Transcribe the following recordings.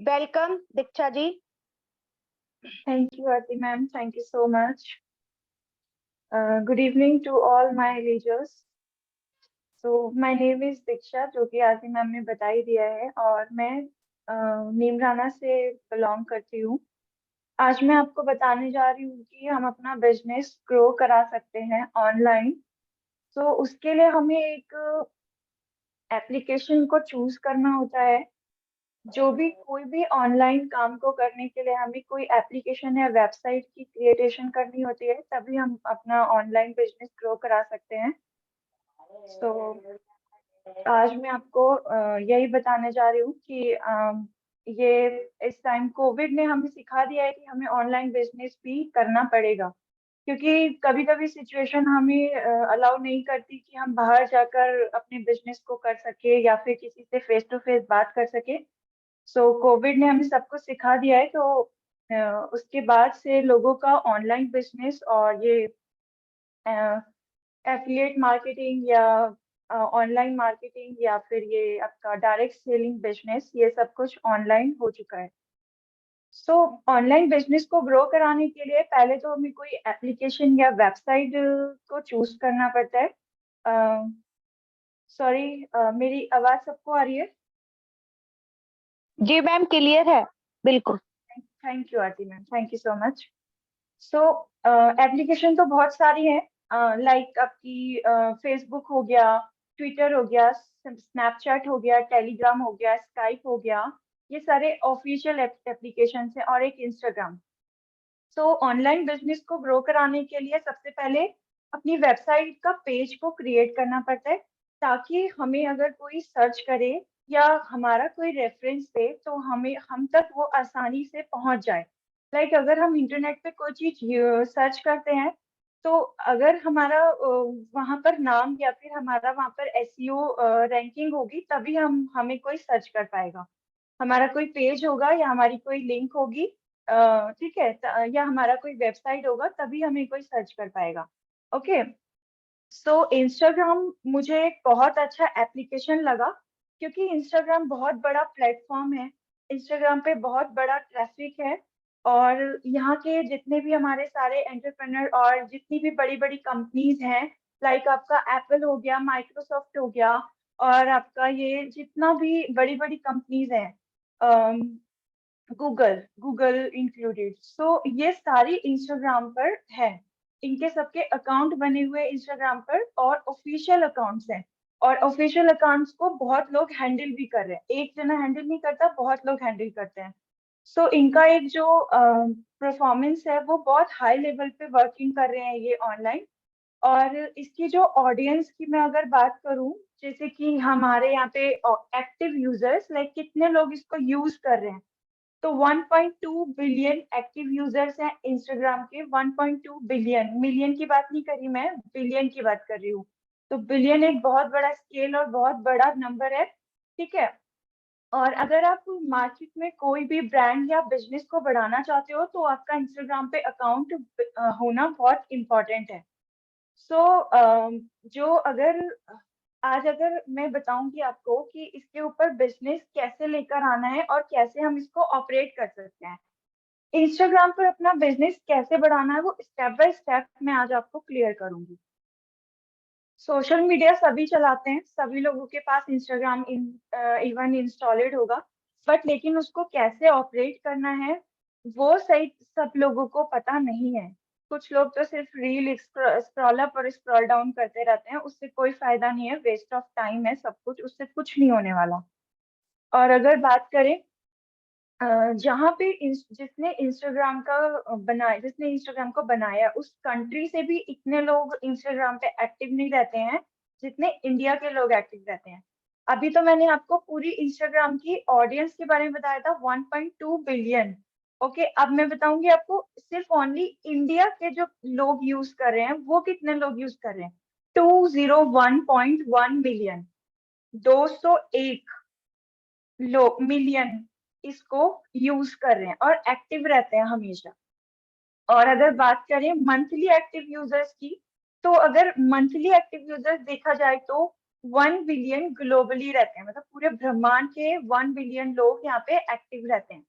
Welcome Diksha ji. Thank you, Aarti ma'am. Thank you so much. Good evening to all my readers. So, my name is Diksha, जो कि आरती ma'am ने बता ही दिया है, और मैं नीमराना से बिलोंग करती हूँ। आज मैं आपको बताने जा रही हूँ कि हम अपना बिजनेस ग्रो करा सकते हैं ऑनलाइन। तो उसके लिए हमें एक एप्लीकेशन को चूज करना होता है। जो भी कोई भी ऑनलाइन काम को करने के लिए हमें कोई एप्लीकेशन या वेबसाइट की क्रिएटेशन करनी होती है, तभी हम अपना ऑनलाइन बिजनेस ग्रो करा सकते हैं। तो आज मैं आपको यही बताने जा रही हूँ कि ये इस टाइम कोविड ने हमें सिखा दिया है कि हमें ऑनलाइन बिजनेस भी करना पड़ेगा, क्योंकि कभी कभी सिचुएशन हमें अलाउ नहीं करती कि हम बाहर जाकर अपने बिजनेस को कर सके या फिर किसी से फेस टू फेस बात कर सके। सो कोविड ने हमें सबको सिखा दिया है। तो उसके बाद से लोगों का ऑनलाइन बिजनेस और ये एफिलिएट मार्केटिंग या ऑनलाइन मार्केटिंग या फिर ये आपका डायरेक्ट सेलिंग बिजनेस, ये सब कुछ ऑनलाइन हो चुका है। सो ऑनलाइन बिजनेस को ग्रो कराने के लिए पहले तो हमें कोई एप्लीकेशन या वेबसाइट को चूज करना पड़ता है। सॉरी, मेरी आवाज सबको आ रही है? जी मैम, क्लियर है बिल्कुल। Thank you Aarti ma'am, thank you so much. So application तो बहुत सारी हैं, लाइक आपकी फेसबुक हो गया, ट्विटर हो गया, स्नैपचैट हो गया, टेलीग्राम हो गया, स्काइप हो गया। ये सारे ऑफिशियल एप्लीकेशन हैं, और एक इंस्टाग्राम। सो ऑनलाइन बिजनेस को ग्रो कराने के लिए सबसे पहले अपनी वेबसाइट का पेज को क्रिएट करना पड़ता है, ताकि हमें अगर कोई सर्च करे या हमारा कोई रेफरेंस दे तो हमें हम तक वो आसानी से पहुंच जाए। लाइक अगर हम इंटरनेट पे कोई चीज सर्च करते हैं, तो अगर हमारा वहां पर नाम या फिर हमारा वहां पर एसईओ रैंकिंग होगी, तभी हम हमें कोई सर्च कर पाएगा। हमारा कोई पेज होगा या हमारी कोई लिंक होगी, ठीक है, या हमारा कोई वेबसाइट होगा, तभी हमें कोई सर्च कर पाएगा। ओके। सो इंस्टाग्राम मुझे एक बहुत अच्छा एप्लीकेशन लगा, क्योंकि इंस्टाग्राम बहुत बड़ा प्लेटफॉर्म है। इंस्टाग्राम पे बहुत बड़ा ट्रैफिक है, और यहाँ के जितने भी हमारे सारे एंटरप्रेन्योर और जितनी भी बड़ी बड़ी कंपनीज हैं, लाइक आपका एप्पल हो गया, माइक्रोसॉफ्ट हो गया, और आपका ये जितना भी बड़ी बड़ी कंपनीज हैं, गूगल गूगल इंक्लूडेड, सो ये सारी इंस्टाग्राम पर है। इनके सबके अकाउंट बने हुए इंस्टाग्राम पर, और ऑफिशियल अकाउंट्स हैं। और ऑफिशियल अकाउंट्स को बहुत लोग हैंडल भी कर रहे हैं, एक जना हैंडल नहीं करता, बहुत लोग हैंडल करते हैं। सो इनका एक जो परफॉर्मेंस है वो बहुत हाई लेवल पे वर्किंग कर रहे हैं ये ऑनलाइन। और इसकी जो ऑडियंस की मैं अगर बात करूं, जैसे कि हमारे यहाँ पे एक्टिव यूजर्स, लाइक कितने लोग इसको यूज कर रहे हैं, तो 1.2 बिलियन एक्टिव यूजर्स हैं इंस्टाग्राम के। 1.2 बिलियन, मिलियन की बात नहीं करी मैं, बिलियन की बात कर रही हूँ। तो बिलियन एक बहुत बड़ा स्केल और बहुत बड़ा नंबर है, ठीक है। और अगर आप मार्केट में कोई भी ब्रांड या बिजनेस को बढ़ाना चाहते हो, तो आपका इंस्टाग्राम पे अकाउंट होना बहुत इम्पोर्टेंट है। सो जो अगर आज अगर मैं बताऊंगी आपको कि इसके ऊपर बिजनेस कैसे लेकर आना है और कैसे हम इसको ऑपरेट कर सकते हैं, इंस्टाग्राम पर अपना बिजनेस कैसे बढ़ाना है, वो स्टेप बाय स्टेप मैं आज आपको क्लियर करूंगी। सोशल मीडिया सभी चलाते हैं, सभी लोगों के पास इंस्टाग्राम इवन इंस्टॉलेड होगा, बट लेकिन उसको कैसे ऑपरेट करना है वो सही सब लोगों को पता नहीं है। कुछ लोग तो सिर्फ रील स्क्रॉल अप और स्क्रॉल डाउन करते रहते हैं, उससे कोई फायदा नहीं है, वेस्ट ऑफ टाइम है सब कुछ, उससे कुछ नहीं होने वाला। और अगर बात करें जहाँ पे जिसने इंस्टाग्राम को बनाया, उस कंट्री से भी इतने लोग इंस्टाग्राम पे एक्टिव नहीं रहते हैं जितने इंडिया के लोग एक्टिव रहते हैं। अभी तो मैंने आपको पूरी इंस्टाग्राम की ऑडियंस के बारे में बताया था, 1.2 बिलियन। ओके, अब मैं बताऊंगी आपको सिर्फ ओनली इंडिया के जो लोग यूज कर रहे हैं वो कितने लोग यूज कर रहे हैं। 201.1 बिलियन, 201 लोग मिलियन इसको यूज कर रहे हैं और एक्टिव रहते हैं हमेशा। और अगर बात करें मंथली एक्टिव यूजर्स की, तो अगर मंथली एक्टिव यूजर्स देखा जाए तो 1 बिलियन ग्लोबली रहते हैं, मतलब पूरे ब्रह्मांड के 1 बिलियन लोग यहाँ पे एक्टिव रहते हैं।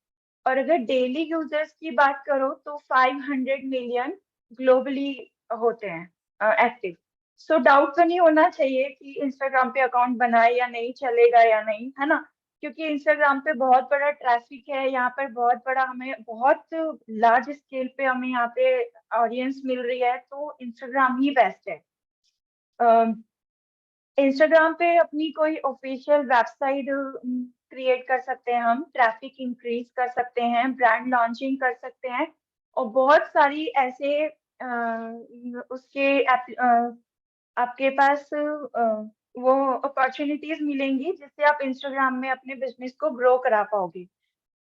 और अगर डेली यूजर्स की बात करो तो 500 मिलियन ग्लोबली होते हैं एक्टिव। सो डाउट तो नहीं होना चाहिए कि इंस्टाग्राम पे अकाउंट बनाए या नहीं, चलेगा या नहीं, है ना? क्योंकि इंस्टाग्राम पे बहुत बड़ा ट्रैफिक है, यहाँ पर बहुत बड़ा, हमें बहुत लार्ज स्केल पे हमें यहाँ पे ऑडियंस मिल रही है, तो इंस्टाग्राम ही बेस्ट है। इंस्टाग्राम पे अपनी कोई ऑफिशियल वेबसाइट क्रिएट कर सकते हैं, हम ट्रैफिक इंक्रीज कर सकते हैं, ब्रांड लॉन्चिंग कर सकते हैं, और बहुत सारी ऐसे उसके आपके पास वो अपॉर्चुनिटीज मिलेंगी जिससे आप इंस्टाग्राम में अपने बिजनेस को ग्रो करा पाओगे।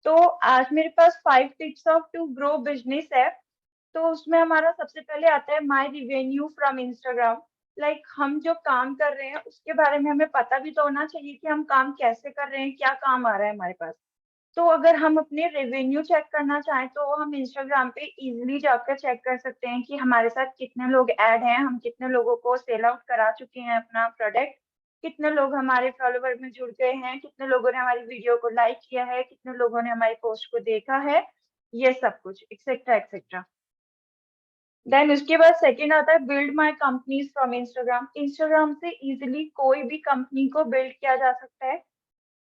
तो आज मेरे पास 5 tips of to grow business है। तो उसमें हमारा सबसे पहले आता है my revenue from Instagram. Like हम जो काम कर रहे हैं उसके बारे में हमें पता भी तो होना चाहिए कि हम काम कैसे कर रहे हैं, क्या काम आ रहा है हमारे पास। तो अगर हम अपने रेवेन्यू चेक करना चाहें तो हम इंस्टाग्राम पे इजीली जाकर चेक कर सकते हैं कि हमारे साथ कितने लोग ऐड हैं, हम कितने लोगों को सेल आउट करा चुके हैं अपना प्रोडक्ट, कितने लोग हमारे फॉलोवर में जुड़ गए हैं, कितने लोगों ने हमारी वीडियो को लाइक किया है, कितने लोगों ने हमारी पोस्ट को देखा है, ये सब कुछ एक्सेट्रा एक्सेट्रा। देन उसके बाद सेकंड आता है build my companies from Instagram. Instagram से इजीली कोई भी कंपनी को बिल्ड किया जा सकता है।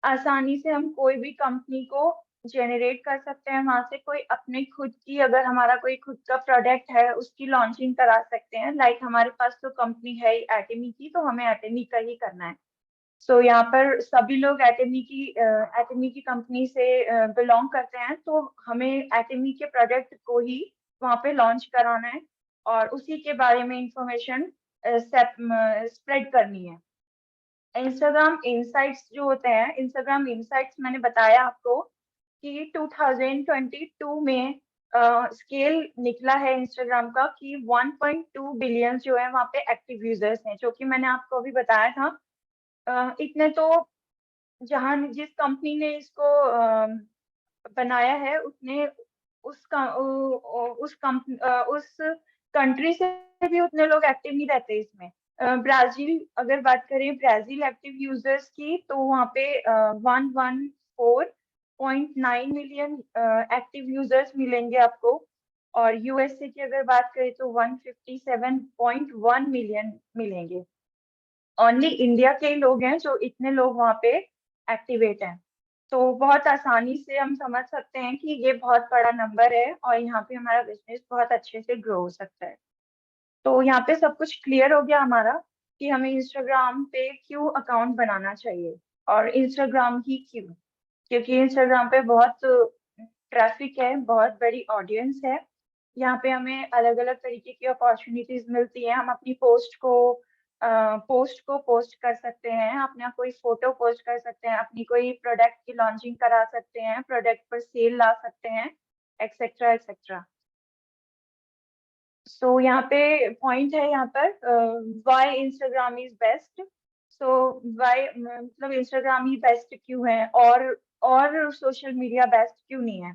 आसानी से हम कोई भी कंपनी को जनरेट कर सकते हैं, वहां से कोई अपने खुद की, अगर हमारा कोई खुद का प्रोडक्ट है उसकी लॉन्चिंग करा सकते हैं। लाइक हमारे पास तो कंपनी है ही एटमी की, तो हमें एटमी का ही करना है। सो यहाँ पर सभी लोग एटमी की कंपनी से बिलोंग करते हैं, तो हमें एटमी के प्रोडक्ट को ही वहाँ पे लॉन्च कराना है और उसी के बारे में इंफॉर्मेशन स्प्रेड करनी है। इंस्टाग्राम इनसाइट्स जो होते हैं, इंस्टाग्राम इनसाइट्स मैंने बताया आपको कि 2022 में स्केल निकला है इंस्टाग्राम का कि 1.2 बिलियन जो है वहाँ पे एक्टिव यूजर्स हैं, जो कि मैंने आपको अभी बताया था। इतने तो जहाँ जिस कंपनी ने इसको बनाया है उसने उस कंट्री से भी उतने लोग एक्टिव नहीं रहते इसमें। ब्राजील, अगर बात करें ब्राजील एक्टिव यूजर्स की, तो वहाँ पे 114.9 मिलियन एक्टिव यूजर्स मिलेंगे आपको। और यूएसए की अगर बात करें तो 157.1 मिलियन मिलेंगे। ओनली इंडिया के ही लोग हैं जो इतने लोग वहाँ पे एक्टिवेट हैं। तो बहुत आसानी से हम समझ सकते हैं कि ये बहुत बड़ा नंबर है और यहाँ पे हमारा बिजनेस बहुत अच्छे से ग्रो हो सकता है। तो यहाँ पे सब कुछ क्लियर हो गया हमारा कि हमें इंस्टाग्राम पे क्यों अकाउंट बनाना चाहिए, और इंस्टाग्राम ही क्यों, क्योंकि इंस्टाग्राम पे बहुत ट्रैफिक है, बहुत बड़ी ऑडियंस है। यहाँ पे हमें अलग अलग तरीके की अपॉर्चुनिटीज मिलती है। हम अपनी पोस्ट को पोस्ट कर सकते हैं, अपना कोई फोटो पोस्ट कर सकते हैं, अपनी कोई प्रोडक्ट की लॉन्चिंग करा सकते हैं, प्रोडक्ट पर सेल ला सकते हैं, एक्सेट्रा एक्सेट्रा। सो यहाँ पे पॉइंट है यहाँ पर why Instagram is best. So why मतलब इंस्टाग्राम ही बेस्ट क्यों है, और सोशल मीडिया बेस्ट क्यों नहीं है।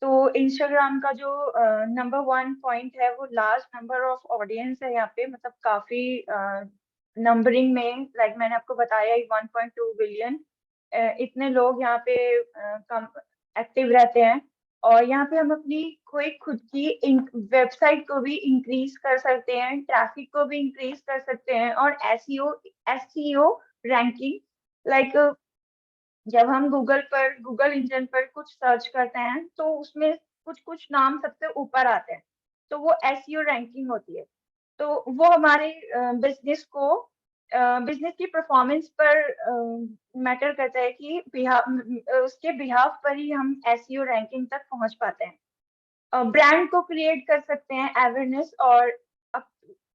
तो इंस्टाग्राम का जो नंबर 1 पॉइंट है वो लार्ज नंबर ऑफ ऑडियंस है यहाँ पे, मतलब काफी नंबरिंग में, लाइक मैंने आपको बताया 1.2 बिलियन इतने लोग यहाँ पे एक्टिव रहते हैं। और यहाँ पे हम अपनी कोई खुद की वेबसाइट को भी इंक्रीज कर सकते हैं, ट्रैफिक को भी इंक्रीज कर सकते हैं, और एसईओ रैंकिंग, लाइक जब हम गूगल इंजन पर कुछ सर्च करते हैं तो उसमें कुछ कुछ नाम सबसे ऊपर आते हैं, तो वो एसईओ रैंकिंग होती है। तो वो हमारे बिजनेस की परफॉर्मेंस पर मैटर करता है कि उसके बिहाफ पर ही हम एसईओ रैंकिंग तक पहुंच पाते हैं। ब्रांड को क्रिएट कर सकते हैं, अवेयरनेस, और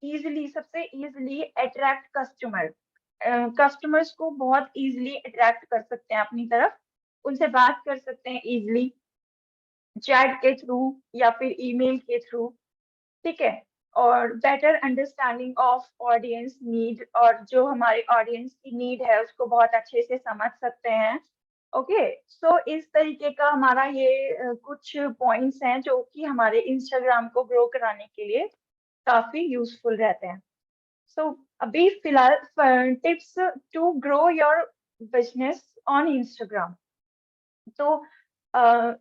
इजीली, सबसे इजीली अट्रैक्ट कस्टमर्स को बहुत इजीली अट्रैक्ट कर सकते हैं अपनी तरफ, उनसे बात कर सकते हैं इजीली चैट के थ्रू या फिर ईमेल के थ्रू, ठीक है। और better understanding of audience need, और जो हमारे ऑडियंस की नीड है उसको बहुत अच्छे से समझ सकते हैं। ओके, सो इस तरीके का हमारा ये कुछ पॉइंट्स हैं जो कि हमारे इंस्टाग्राम को ग्रो कराने के लिए काफी यूजफुल रहते हैं। सो अभी फिलहाल tips to grow your business on Instagram. तो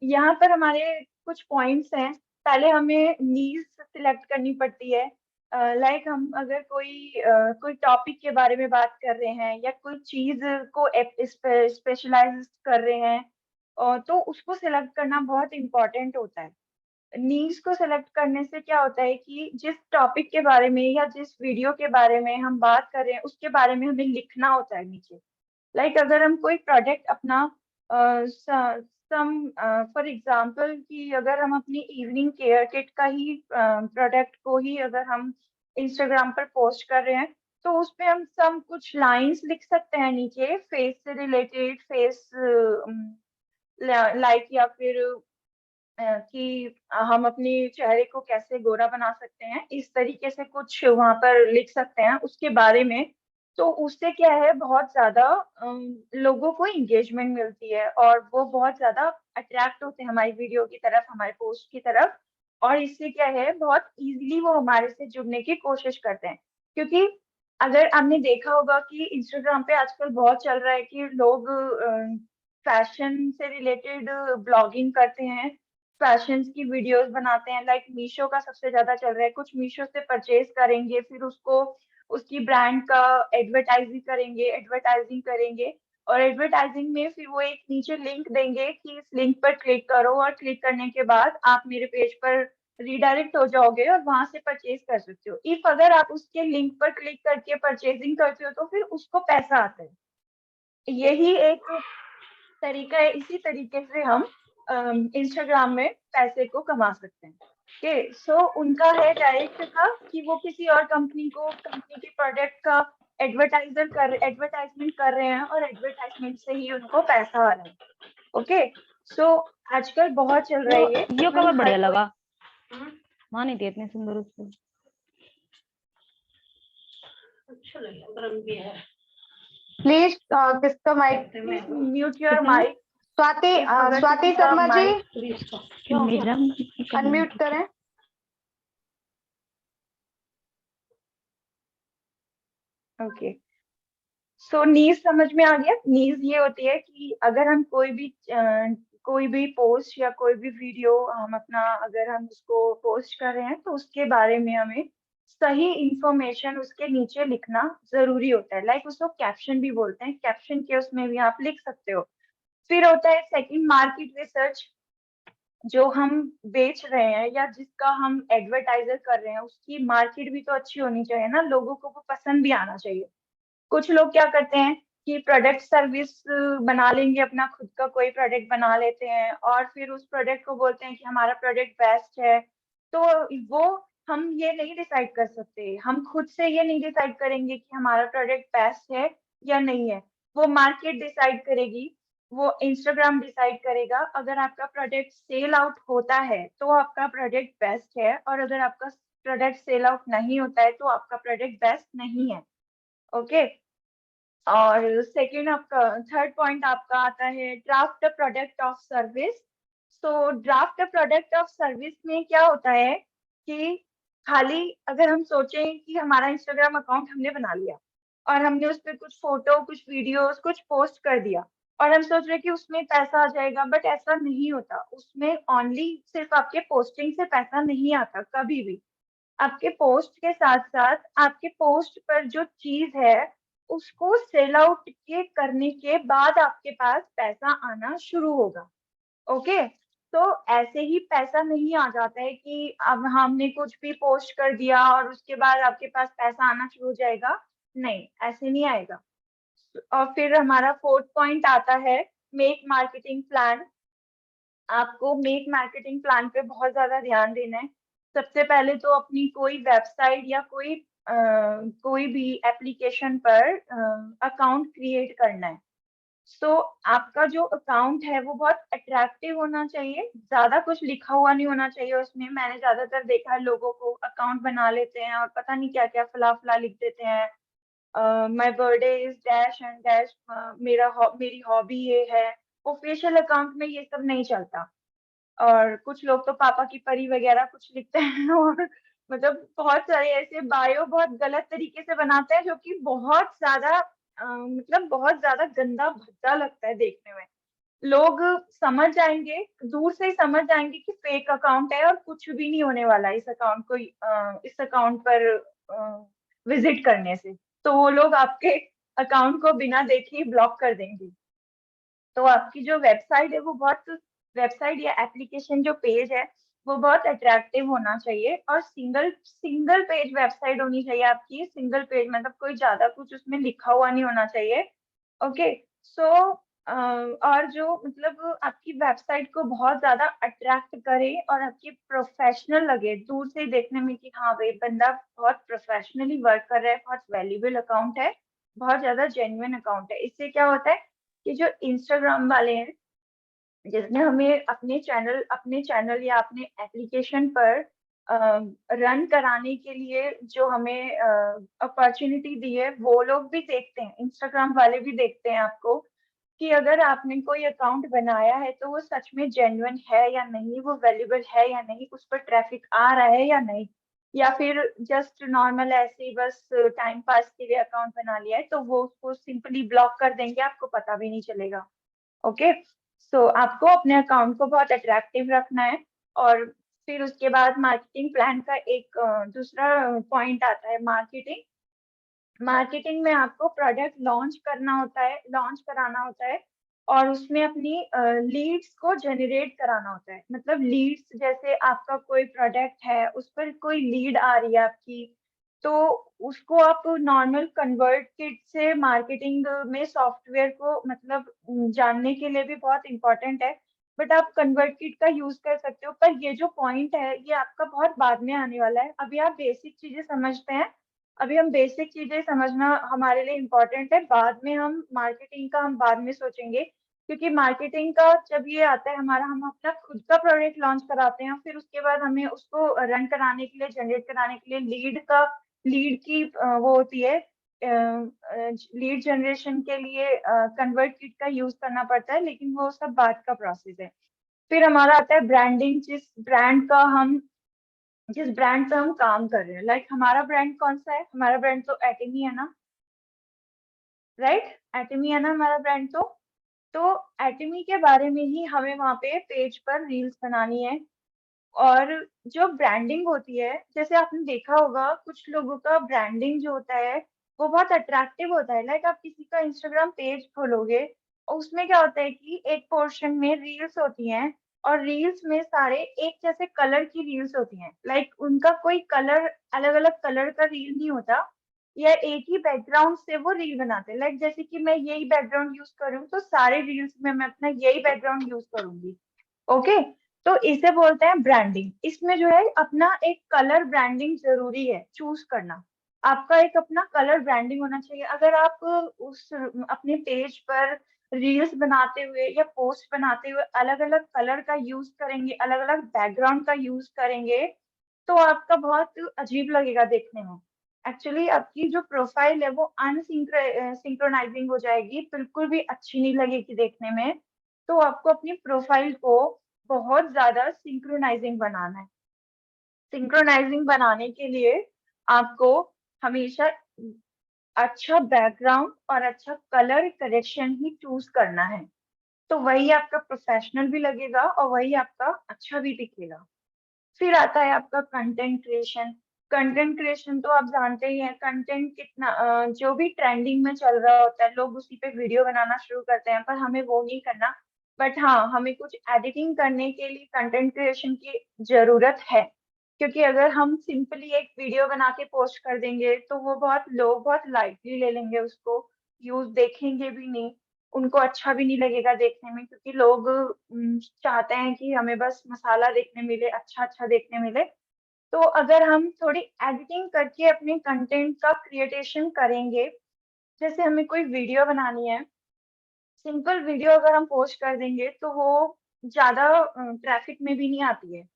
यहाँ पर हमारे कुछ पॉइंट्स हैं। पहले हमें नीज सिलेक्ट करनी पड़ती है। लाइक हम अगर कोई टॉपिक के बारे में बात कर रहे हैं या कोई चीज को स्पेशलाइज कर रहे हैं, तो उसको सिलेक्ट करना बहुत इम्पोर्टेंट होता है। नीड्स को सेलेक्ट करने से क्या होता है कि जिस टॉपिक के बारे में या जिस वीडियो के बारे में हम बात कर रहे हैं उसके बारे में हमें लिखना होता है नीचे। लाइक अगर हम कोई प्रोडक्ट अपना सम फॉर एग्जांपल कि अगर हम अपनी इवनिंग केयर किट का ही प्रोडक्ट को ही अगर हम इंस्टाग्राम पर पोस्ट कर रहे हैं, तो उस पे हम सम कुछ लाइंस लिख सकते हैं नीचे, फेस से रिलेटेड, फेस लाइक या फिर कि हम अपने चेहरे को कैसे गोरा बना सकते हैं, इस तरीके से कुछ वहां पर लिख सकते हैं उसके बारे में। तो उससे क्या है, बहुत ज्यादा लोगों को इंगेजमेंट मिलती है और वो बहुत ज्यादा अट्रैक्ट होते हैं हमारी वीडियो की तरफ, हमारे पोस्ट की तरफ। और इससे क्या है, बहुत इजीली वो हमारे से जुड़ने की कोशिश करते हैं। क्योंकि अगर आपने देखा होगा कि इंस्टाग्राम पे आजकल बहुत चल रहा है कि लोग फैशन से रिलेटेड ब्लॉगिंग करते हैं, फैशन की वीडियोस बनाते हैं। लाइक मीशो का सबसे ज्यादा चल रहा है, कुछ मीशो से परचेज करेंगे, फिर उसको उसकी ब्रांड का एडवर्टाइजिंग करेंगे। और एडवर्टाइजिंग में फिर वो एक नीचे लिंक देंगे कि इस लिंक पर क्लिक करो, और क्लिक करने के बाद आप मेरे पेज पर रिडायरेक्ट हो जाओगे और वहां से परचेज कर सकते हो। इफ अगर आप उसके लिंक पर क्लिक करके परचेजिंग करते हो तो फिर उसको पैसा आता है। यही एक तरीका है, इसी तरीके से हम इंस्टाग्राम में पैसे को कमा सकते हैं। ओके, सो उनका है डायरेक्ट का कि वो किसी और कंपनी के प्रोडक्ट का एडवर्टाइजमेंट कर रहे हैं और एडवर्टाइजमेंट से ही उनको पैसा आ रहा है। ओके, सो आजकल बहुत चल रहा है ये। यो कवर हर बढ़िया कोई- लगा, माँ नहीं थी इतने सुंदर उसको। अच्छा लगा, गरम भी है। प्लीज किसका mic? Mute your mic. Swati अगर स्वाति किसी का शर्मा जी mic- प्लीज का क्या हो गया? अनम्यूट करें। ओके, सो नीज समझ में आ गया। नीज ये होती है कि अगर हम कोई भी पोस्ट या कोई भी वीडियो हम अपना अगर हम उसको पोस्ट कर रहे हैं, तो उसके बारे में हमें सही इंफॉर्मेशन उसके नीचे लिखना जरूरी होता है। लाइक उसको कैप्शन भी बोलते हैं, कैप्शन के उसमें भी आप लिख सकते हो। फिर होता है सेकंड, मार्केट रिसर्च। जो हम बेच रहे हैं या जिसका हम एडवर्टाइजर कर रहे हैं, उसकी मार्केट भी तो अच्छी होनी चाहिए ना, लोगों को वो पसंद भी आना चाहिए। कुछ लोग क्या करते हैं कि प्रोडक्ट सर्विस बना लेंगे, अपना खुद का कोई प्रोडक्ट बना लेते हैं और फिर उस प्रोडक्ट को बोलते हैं कि हमारा प्रोडक्ट बेस्ट है। तो वो हम ये नहीं डिसाइड कर सकते, हम खुद से ये नहीं डिसाइड करेंगे कि हमारा प्रोडक्ट बेस्ट है या नहीं है। वो मार्केट डिसाइड करेगी, वो इंस्टाग्राम डिसाइड करेगा। अगर आपका प्रोडक्ट सेल आउट होता है तो आपका प्रोडक्ट बेस्ट है, और अगर आपका प्रोडक्ट सेल आउट नहीं होता है तो आपका प्रोडक्ट बेस्ट नहीं है। ओके, और सेकंड आपका थर्ड पॉइंट आपका आता है draft the product of service. So draft the product of service में क्या होता है कि खाली अगर हम सोचें कि हमारा इंस्टाग्राम अकाउंट हमने बना लिया और हमने उस पर कुछ फोटो, कुछ वीडियोस, कुछ पोस्ट कर दिया, और हम सोच रहे हैं कि उसमें पैसा आ जाएगा, बट ऐसा नहीं होता। उसमें ओनली सिर्फ आपके पोस्टिंग से पैसा नहीं आता कभी भी। आपके पोस्ट के साथ साथ आपके पोस्ट पर जो चीज है उसको सेल आउट के करने के बाद आपके पास पैसा आना शुरू होगा। ओके, तो ऐसे ही पैसा नहीं आ जाता है कि अब हमने कुछ भी पोस्ट कर दिया और उसके बाद आपके पास पैसा आना शुरू हो जाएगा। नहीं, ऐसे नहीं आएगा। और फिर हमारा फोर्थ पॉइंट आता है मेक मार्केटिंग प्लान। आपको मेक मार्केटिंग प्लान पे बहुत ज्यादा ध्यान देना है। सबसे पहले तो अपनी कोई वेबसाइट या कोई भी एप्लीकेशन पर अकाउंट क्रिएट करना है। सो आपका जो अकाउंट है वो बहुत अट्रैक्टिव होना चाहिए, ज्यादा कुछ लिखा हुआ नहीं होना चाहिए उसमें। मैंने ज्यादातर देखा है लोगों को अकाउंट बना लेते हैं और पता नहीं क्या क्या फला फला लिख देते हैं। My birthday is dash and dash, मेरी हॉबी ये है। ऑफिशियल अकाउंट में ये सब नहीं चलता। और कुछ लोग तो पापा की परी वगैरह कुछ लिखते हैं और मतलब बहुत सारे ऐसे बायो बहुत गलत तरीके से बनाते हैं, जो कि बहुत ज्यादा मतलब बहुत ज्यादा गंदा भद्दा लगता है देखने में। लोग समझ जाएंगे, दूर से ही समझ जाएंगे कि फेक अकाउंट है और कुछ भी नहीं होने वाला है इस अकाउंट को, इस अकाउंट पर विजिट करने से। तो वो लोग आपके अकाउंट को बिना देखे ही ब्लॉक कर देंगे। तो आपकी जो वेबसाइट है वो बहुत, वेबसाइट या एप्लीकेशन जो पेज है वो बहुत अट्रैक्टिव होना चाहिए, और सिंगल सिंगल पेज वेबसाइट होनी चाहिए आपकी। सिंगल पेज मतलब कोई ज्यादा कुछ उसमें लिखा हुआ नहीं होना चाहिए। ओके। सो और जो मतलब आपकी वेबसाइट को बहुत ज्यादा अट्रैक्ट करे और आपकी प्रोफेशनल लगे दूर से ही देखने में कि हाँ भाई बंदा बहुत प्रोफेशनली वर्क कर रहा है, बहुत वैल्यूबल अकाउंट है, बहुत ज्यादा जेन्युइन अकाउंट है। इससे क्या होता है कि जो इंस्टाग्राम वाले हैं, जिसने हमें अपने चैनल या अपने एप्लीकेशन पर रन कराने के लिए जो हमें अपॉर्चुनिटी दी है, वो लोग भी देखते हैं, इंस्टाग्राम वाले भी देखते हैं आपको, कि अगर आपने कोई अकाउंट बनाया है तो वो सच में जेन्युइन है या नहीं, वो वैल्यूबल है या नहीं, उस पर ट्रैफिक आ रहा है या नहीं, या फिर जस्ट नॉर्मल ऐसे ही बस टाइम पास के लिए अकाउंट बना लिया है, तो वो उसको सिंपली ब्लॉक कर देंगे, आपको पता भी नहीं चलेगा। ओके। सो आपको अपने अकाउंट को बहुत अट्रैक्टिव रखना है। और फिर उसके बाद मार्केटिंग प्लान का एक दूसरा पॉइंट आता है, मार्केटिंग। मार्केटिंग में आपको प्रोडक्ट लॉन्च करना होता है, लॉन्च कराना होता है, और उसमें अपनी लीड्स को जनरेट कराना होता है। मतलब लीड्स, जैसे आपका कोई प्रोडक्ट है उस पर कोई लीड आ रही है आपकी, तो उसको आप नॉर्मल कन्वर्ट किट से मार्केटिंग में सॉफ्टवेयर को मतलब जानने के लिए भी बहुत इंपॉर्टेंट है, बट आप कन्वर्ट किट का यूज कर सकते हो। पर ये जो पॉइंट है ये आपका बहुत बाद में आने वाला है, अभी आप बेसिक चीजें समझते हैं। अभी हम बेसिक चीजें समझना हमारे लिए इम्पोर्टेंट है, बाद में हम मार्केटिंग का हम बाद में सोचेंगे। क्योंकि मार्केटिंग का जब ये आता है हमारा, हम अपना खुद का प्रोडक्ट लॉन्च कराते हैं, फिर उसके बाद हमें उसको रन कराने के लिए, जनरेट कराने के लिए लीड की वो होती है, लीड जनरेशन के लिए कन्वर्ट किट का यूज करना पड़ता है, लेकिन वो सब बात का प्रोसेस है। फिर हमारा आता है ब्रांडिंग। जिस ब्रांड पे हम काम कर रहे हैं, लाइक हमारा ब्रांड कौन सा है, हमारा ब्रांड तो एटमी है ना, राइट? एटमी है ना हमारा ब्रांड। तो एटमी के बारे में ही हमें वहाँ पे पेज पर रील्स बनानी है। और जो ब्रांडिंग होती है, जैसे आपने देखा होगा कुछ लोगों का ब्रांडिंग जो होता है वो बहुत अट्रैक्टिव होता है। लाइक आप किसी का इंस्टाग्राम पेज खोलोगे और उसमें क्या होता है कि एक पोर्शन में रील्स होती हैं, और रील्स में सारे एक जैसे कलर की रील्स होती हैं। लाइक उनका कोई कलर, अलग अलग कलर का रील नहीं होता, या एक ही बैकग्राउंड से वो रील बनाते हैं। लाइक जैसे कि मैं यही बैकग्राउंड यूज करूँ तो सारे रील्स में मैं अपना यही बैकग्राउंड यूज करूंगी। ओके। तो इसे बोलते हैं ब्रांडिंग। इसमें जो है अपना एक कलर ब्रांडिंग जरूरी है चूज करना। आपका एक अपना कलर ब्रांडिंग होना चाहिए। अगर आप उस अपने पेज पर रील्स बनाते हुए या पोस्ट बनाते हुए अलग अलग कलर का यूज करेंगे, अलग अलग बैकग्राउंड का यूज करेंगे, तो आपका बहुत अजीब लगेगा देखने में। एक्चुअली आपकी जो प्रोफाइल है वो अनसिंक्रोनाइजिंग हो जाएगी, बिल्कुल भी अच्छी नहीं लगेगी देखने में। तो आपको अपनी प्रोफाइल को बहुत ज्यादा सिंक्रोनाइजिंग बनाना है। सिंक्रोनाइजिंग बनाने के लिए आपको हमेशा अच्छा बैकग्राउंड और अच्छा कलर करेक्शन ही चूज करना है। तो वही आपका प्रोफेशनल भी लगेगा और वही आपका अच्छा भी दिखेगा। फिर आता है आपका कंटेंट क्रिएशन। कंटेंट क्रिएशन तो आप जानते ही हैं, कंटेंट कितना जो भी ट्रेंडिंग में चल रहा होता है लोग उसी पे वीडियो बनाना शुरू करते हैं, पर हमें वो नहीं करना। बट हाँ, हमें कुछ एडिटिंग करने के लिए कंटेंट क्रिएशन की जरूरत है। क्योंकि अगर हम सिंपली एक वीडियो बना के पोस्ट कर देंगे तो वो बहुत लोग बहुत लाइटली ले लेंगे उसको, यूज देखेंगे भी नहीं, उनको अच्छा भी नहीं लगेगा देखने में। क्योंकि लोग चाहते हैं कि हमें बस मसाला देखने मिले, अच्छा अच्छा देखने मिले। तो अगर हम थोड़ी एडिटिंग करके अपने कंटेंट का क्रिएटेशन करेंगे, जैसे हमें कोई वीडियो बनानी है, सिंपल वीडियो अगर हम पोस्ट कर देंगे तो वो ज्यादा ट्रैफिक में भी नहीं आती है।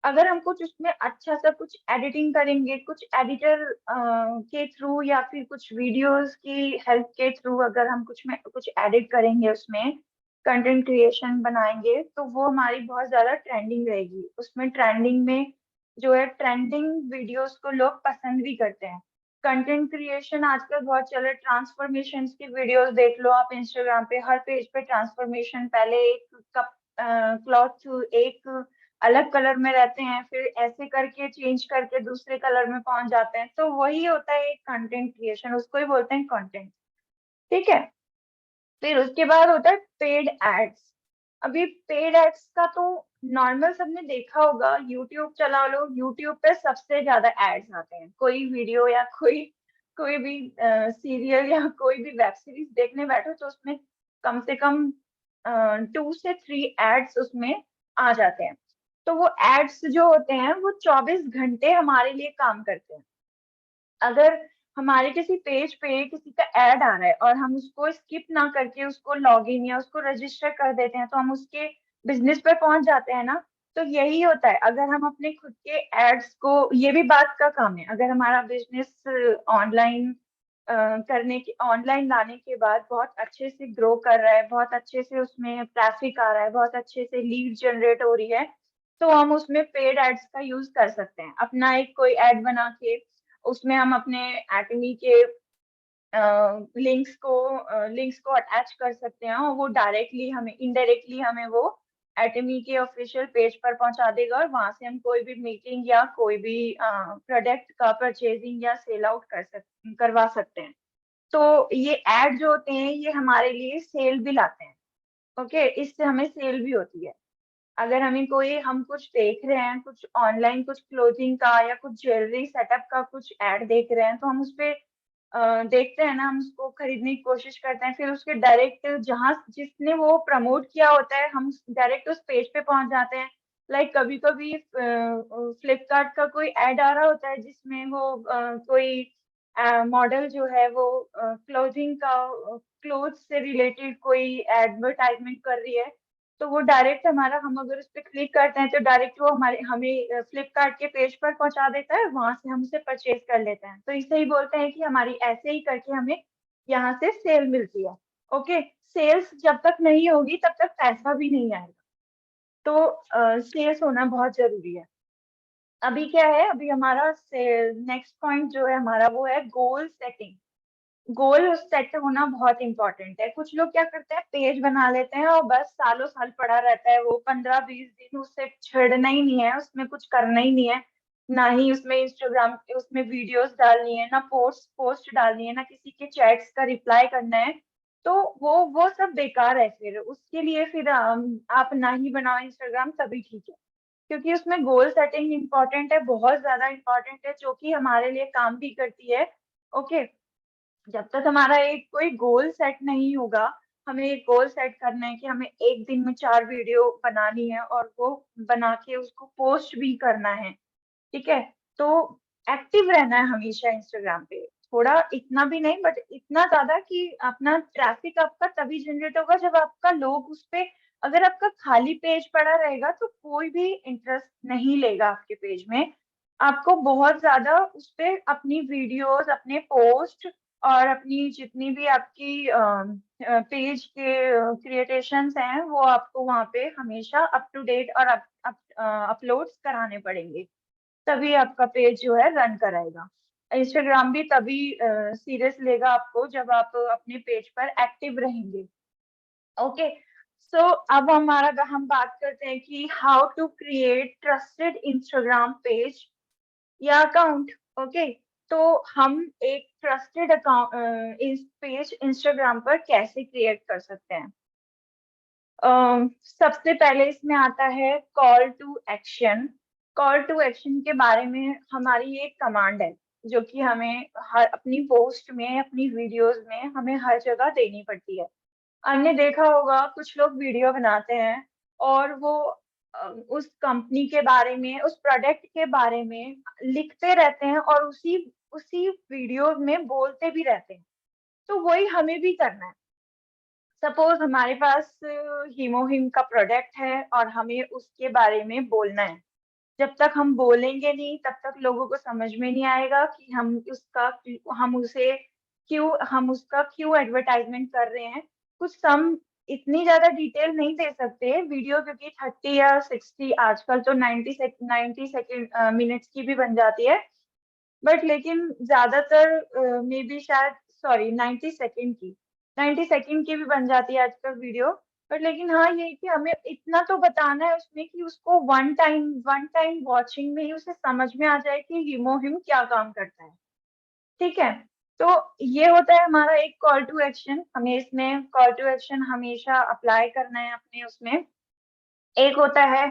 अगर हम कुछ उसमें अच्छा सा कुछ एडिटिंग करेंगे, कुछ एडिटर के थ्रू या फिर कुछ वीडियोस की हेल्प के थ्रू अगर हम कुछ में कुछ एडिट करेंगे, उसमें कंटेंट क्रिएशन बनाएंगे, तो वो हमारी बहुत ज्यादा ट्रेंडिंग रहेगी। उसमें ट्रेंडिंग में जो है ट्रेंडिंग वीडियोस को लोग पसंद भी करते हैं। कंटेंट क्रिएशन आजकल बहुत चल रहा है, ट्रांसफॉर्मेशन की वीडियोस देख लो आप इंस्टाग्राम पे, हर पेज पे ट्रांसफॉर्मेशन, पहले एक कप क्लॉथ एक अलग कलर में रहते हैं, फिर ऐसे करके चेंज करके दूसरे कलर में पहुंच जाते हैं, तो वही होता है एक कंटेंट क्रिएशन, उसको ही बोलते हैं कंटेंट। ठीक है, फिर उसके बाद होता है पेड एड्स। अभी पेड एड्स का तो नॉर्मल सबने देखा होगा, यूट्यूब चला लो, यूट्यूब पे सबसे ज्यादा एड्स आते हैं। कोई वीडियो या कोई कोई भी सीरियल या कोई भी वेब सीरीज देखने बैठो तो उसमें कम से कम 2 से 3 एड्स उसमें आ जाते हैं। तो वो एड्स जो होते हैं वो 24 घंटे हमारे लिए काम करते हैं। अगर हमारे किसी पेज पे किसी का ऐड आ रहा है और हम उसको स्किप ना करके उसको लॉग इन या उसको रजिस्टर कर देते हैं तो हम उसके बिजनेस पर पहुंच जाते हैं ना। तो यही होता है, अगर हम अपने खुद के एड्स को, ये भी बात का काम है, अगर हमारा बिजनेस ऑनलाइन करने के, ऑनलाइन लाने के बाद बहुत अच्छे से ग्रो कर रहा है, बहुत अच्छे से उसमें ट्रैफिक आ रहा है, बहुत अच्छे से लीड जनरेट हो रही है, तो हम उसमें पेड एड्स का यूज कर सकते हैं। अपना एक कोई एड बना के उसमें हम अपने एटमी के लिंक्स को अटैच कर सकते हैं और वो डायरेक्टली हमें, इनडायरेक्टली हमें वो एटमी के ऑफिशियल पेज पर पहुंचा देगा, और वहां से हम कोई भी मीटिंग या कोई भी प्रोडक्ट का परचेजिंग या सेल आउट करवा सकते हैं। तो ये ऐड जो होते हैं ये हमारे लिए सेल भी लाते हैं। ओके, इससे हमें सेल भी होती है। अगर हमें कोई, हम कुछ देख रहे हैं, कुछ ऑनलाइन, कुछ क्लोथिंग का या कुछ ज्वेलरी सेटअप का कुछ ऐड देख रहे हैं, तो हम उस पे देखते हैं ना, हम उसको खरीदने की कोशिश करते हैं, फिर उसके डायरेक्ट जहाँ जिसने वो प्रमोट किया होता है हम डायरेक्ट उस पेज पे पहुंच जाते हैं। लाइक कभी कभी फ्लिपकार्ट का कोई ऐड आ रहा होता है जिसमें वो कोई मॉडल जो है वो क्लोथिंग का, क्लोथ से रिलेटेड कोई एडवर्टाइजमेंट कर रही है, तो वो डायरेक्ट हमारा, हम अगर उस पर क्लिक करते हैं तो डायरेक्ट वो हमारे, हमें फ्लिपकार्ट के पेज पर पहुंचा देता है, वहां से हम उसे परचेज कर लेते हैं। तो इसे ही बोलते हैं कि हमारी ऐसे ही करके हमें यहाँ से सेल मिलती है। ओके, सेल्स जब तक नहीं होगी तब तक पैसा भी नहीं आएगा, तो सेल्स होना बहुत जरूरी है। अभी क्या है, अभी हमारा नेक्स्ट पॉइंट जो है हमारा वो है गोल सेटिंग। गोल सेट होना बहुत इंपॉर्टेंट है। कुछ लोग क्या करते हैं, पेज बना लेते हैं और बस सालों साल पड़ा रहता है वो, 15-20 दिन उससे छेड़ना ही नहीं है, उसमें कुछ करना ही नहीं है, ना ही उसमें इंस्टाग्राम उसमें वीडियोस डालनी है, ना पोस्ट पोस्ट डालनी है, ना किसी के चैट्स का रिप्लाई करना है। तो वो सब बेकार है। फिर उसके लिए फिर आप ना ही बनाओ इंस्टाग्राम, तभी ठीक है, क्योंकि उसमें गोल सेटिंग इम्पोर्टेंट है, बहुत ज्यादा इम्पोर्टेंट है, जो कि हमारे लिए काम भी करती है। ओके, जब तक हमारा एक कोई गोल सेट नहीं होगा, हमें एक गोल सेट करना है कि हमें एक दिन में 4 वीडियो बनानी है और वो बना के उसको पोस्ट भी करना है। ठीक है, तो एक्टिव रहना है हमेशा इंस्टाग्राम पे, थोड़ा इतना भी नहीं बट इतना ज्यादा कि अपना ट्रैफिक आपका तभी जनरेट होगा जब आपका लोग उस पे, अगर आपका खाली पेज पड़ा रहेगा तो कोई भी इंटरेस्ट नहीं लेगा आपके पेज में। आपको बहुत ज्यादा उस पे अपनी वीडियोस, अपने पोस्ट और अपनी जितनी भी आपकी पेज के क्रिएटेशंस हैं वो आपको वहाँ पे हमेशा अप टू डेट और अपलोड्स कराने पड़ेंगे, तभी आपका पेज जो है रन कराएगा। इंस्टाग्राम भी तभी सीरियस लेगा आपको जब आप अपने पेज पर एक्टिव रहेंगे। ओके, सो अब हम बात करते हैं कि how to create trusted Instagram page या अकाउंट। ओके, तो हम एक ट्रस्टेड अकाउंट इस पेज इंस्टाग्राम पर कैसे क्रिएट कर सकते हैं। सबसे पहले इसमें आता है call to action. Call to action के बारे में हमारी एक कमांड है जो कि हमें हर अपनी पोस्ट में, अपनी वीडियोस में हमें हर जगह देनी पड़ती है। हमने देखा होगा कुछ लोग वीडियो बनाते हैं और वो उस कंपनी के बारे में, उस प्रोडक्ट के बारे में लिखते रहते हैं और उसी उसी वीडियो में बोलते भी रहते हैं। तो वही हमें भी करना है। सपोज हमारे पास हीमोहिम का प्रोडक्ट है और हमें उसके बारे में बोलना है। जब तक हम बोलेंगे नहीं तब तक लोगों को समझ में नहीं आएगा कि हम उसका क्यों एडवर्टाइजमेंट कर रहे हैं। कुछ सम इतनी ज्यादा डिटेल नहीं दे सकते वीडियो, क्योंकि 30 या 60, आजकल तो 90 सेकेंड मिनट्स की भी बन जाती है, बट लेकिन ज्यादातर मे बी शायद, सॉरी 90 सेकेंड की भी बन जाती है आजकल वीडियो। बट लेकिन हाँ, ये कि हमें इतना तो बताना है उसमें कि उसको वन टाइम वॉचिंग में ही उसे समझ में आ जाए कि हीमोहिम क्या काम करता है। ठीक है, तो ये होता है हमारा एक कॉल टू एक्शन। हमें इसमें कॉल टू एक्शन हमेशा अप्लाई करना है अपने उसमें। एक होता है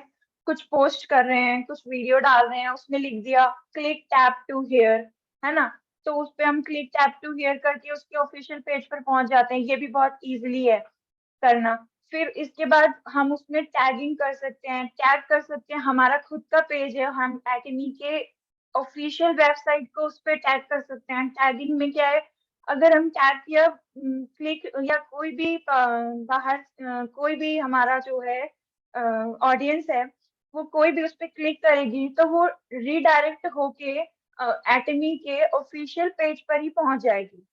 कुछ पोस्ट कर रहे हैं, कुछ वीडियो डाल रहे हैं, उसमें लिख दिया क्लिक टैप टू हियर, है ना। तो उस पे हम क्लिक टैप टू हियर करके उसके ऑफिशियल पेज पर पहुंच जाते हैं। ये भी बहुत इजीली है करना। फिर इसके बाद हम उसमें टैगिंग कर सकते हैं, टैग कर सकते हैं। हमारा खुद का पेज है, हम एकेडमी के ऑफिशियल वेबसाइट को उस पर टैग कर सकते हैं। टैगिंग में क्या है, अगर हम टैग या क्लिक या कोई भी बाहर कोई भी हमारा जो है ऑडियंस है, वो कोई भी उस पर क्लिक करेगी तो वो रीडायरेक्ट होके एटमी के ऑफिशियल पेज पर ही पहुंच जाएगी।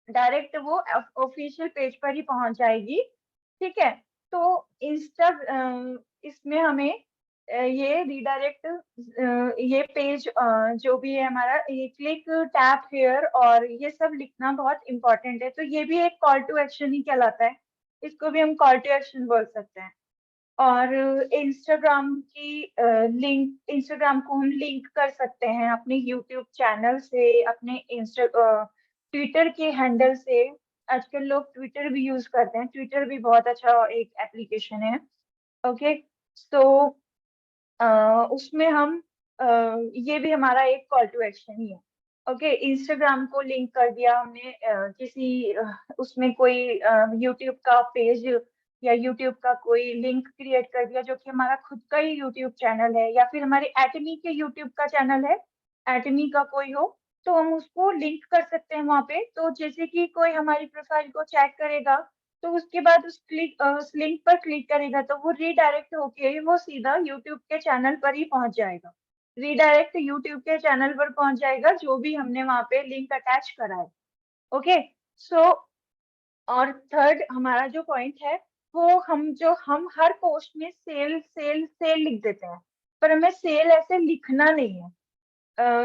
डायरेक्ट वो ऑफिशियल पेज पर ही पहुंच जाएगी। ठीक है, तो इंस्टा इसमें हमें ये रीडायरेक्ट, ये पेज जो भी है हमारा, ये क्लिक टैप हेयर और ये सब लिखना बहुत इंपॉर्टेंट है। तो ये भी एक कॉल टू एक्शन ही कहलाता है, इसको भी हम कॉल टू एक्शन बोल सकते हैं। और इंस्टाग्राम की इंस्टाग्राम को हम लिंक कर सकते हैं अपने यूट्यूब चैनल से, अपने ट्विटर के हैंडल से। आजकल लोग ट्विटर भी यूज करते हैं, ट्विटर भी बहुत अच्छा एक एप्लीकेशन है। ओके, सो उसमें हम ये भी हमारा एक कॉल टू एक्शन ही है। ओके, इंस्टाग्राम को लिंक कर दिया हमने, किसी उसमें कोई यूट्यूब का पेज या यूट्यूब का कोई लिंक क्रिएट कर दिया जो कि हमारा खुद का ही यूट्यूब चैनल है, या फिर हमारे एटमी के यूट्यूब का चैनल है, एटमी का कोई हो, तो हम उसको लिंक कर सकते हैं वहां पे। तो जैसे कि कोई हमारी प्रोफाइल को चेक करेगा, तो उसके बाद उस लिंक पर क्लिक करेगा तो वो रीडायरेक्ट होके वो सीधा यूट्यूब के चैनल पर ही पहुंच जाएगा। रीडायरेक्ट यूट्यूब के चैनल पर पहुंच जाएगा जो भी हमने वहां पे लिंक अटैच करा है। ओके, सो और थर्ड हमारा जो पॉइंट है, वो हम हर पोस्ट में सेल सेल सेल लिख देते हैं, पर हमें सेल ऐसे लिखना नहीं है।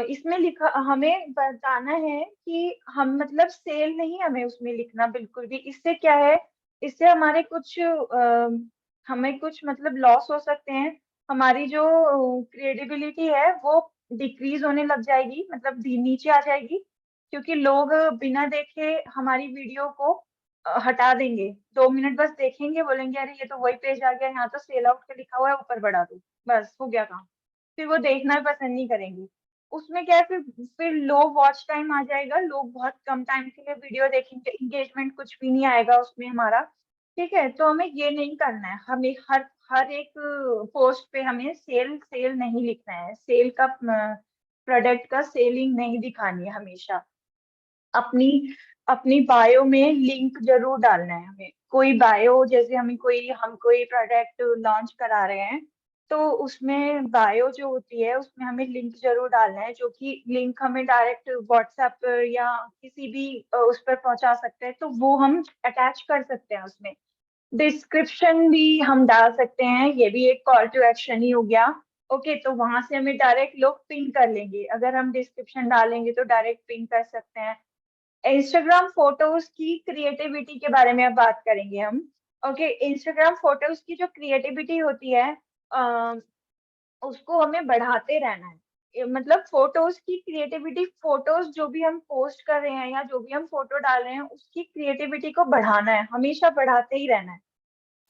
इसमें लिखा हमें बताना है कि हम मतलब सेल नहीं हमें उसमें लिखना बिल्कुल भी। इससे क्या है, इससे हमारे कुछ हमें कुछ मतलब लॉस हो सकते हैं। हमारी जो क्रेडिबिलिटी है वो डिक्रीज होने लग जाएगी, मतलब नीचे आ जाएगी, क्योंकि लोग बिना देखे हमारी वीडियो को हटा देंगे। 2 मिनट बस देखेंगे, बोलेंगे अरे ये तो वही पेज आ गया, यहाँ तो सेल आउट का लिखा हुआ है, ऊपर बढ़ा दो, बस हो गया काम। फिर वो देखना पसंद नहीं करेंगे। उसमें क्या है, फिर लो वॉच टाइम आ जाएगा, लोग बहुत कम टाइम के लिए वीडियो देखेंगे, इंगेजमेंट कुछ भी नहीं आएगा उसमें हमारा। ठीक है, तो हमें ये नहीं करना है। हमें हर हर एक पोस्ट पे हमें सेल सेल नहीं लिखना है, सेल का प्रोडक्ट का सेलिंग नहीं दिखानी है। हमेशा अपनी अपनी बायो में लिंक जरूर डालना है हमें। कोई बायो, जैसे हम कोई प्रोडक्ट लॉन्च करा रहे हैं, तो उसमें बायो जो होती है उसमें हमें लिंक जरूर डालना है, जो कि लिंक हमें डायरेक्ट व्हाट्सएप पर या किसी भी उस पर पहुंचा सकते हैं, तो वो हम अटैच कर सकते हैं उसमें। डिस्क्रिप्शन भी हम डाल सकते हैं, ये भी एक कॉल टू एक्शन ही हो गया। ओके, तो वहां से हमें डायरेक्ट लोग पिन कर लेंगे, अगर हम डिस्क्रिप्शन डालेंगे तो डायरेक्ट पिन कर सकते हैं। इंस्टाग्राम फोटोज की क्रिएटिविटी के बारे में अब बात करेंगे हम। ओके, इंस्टाग्राम फोटोज की जो क्रिएटिविटी होती है, उसको हमें बढ़ाते रहना है। मतलब फोटोज की क्रिएटिविटी, फोटोज जो भी हम पोस्ट कर रहे हैं या जो भी हम फोटो डाल रहे हैं, उसकी क्रिएटिविटी को बढ़ाना है, हमेशा बढ़ाते ही रहना है।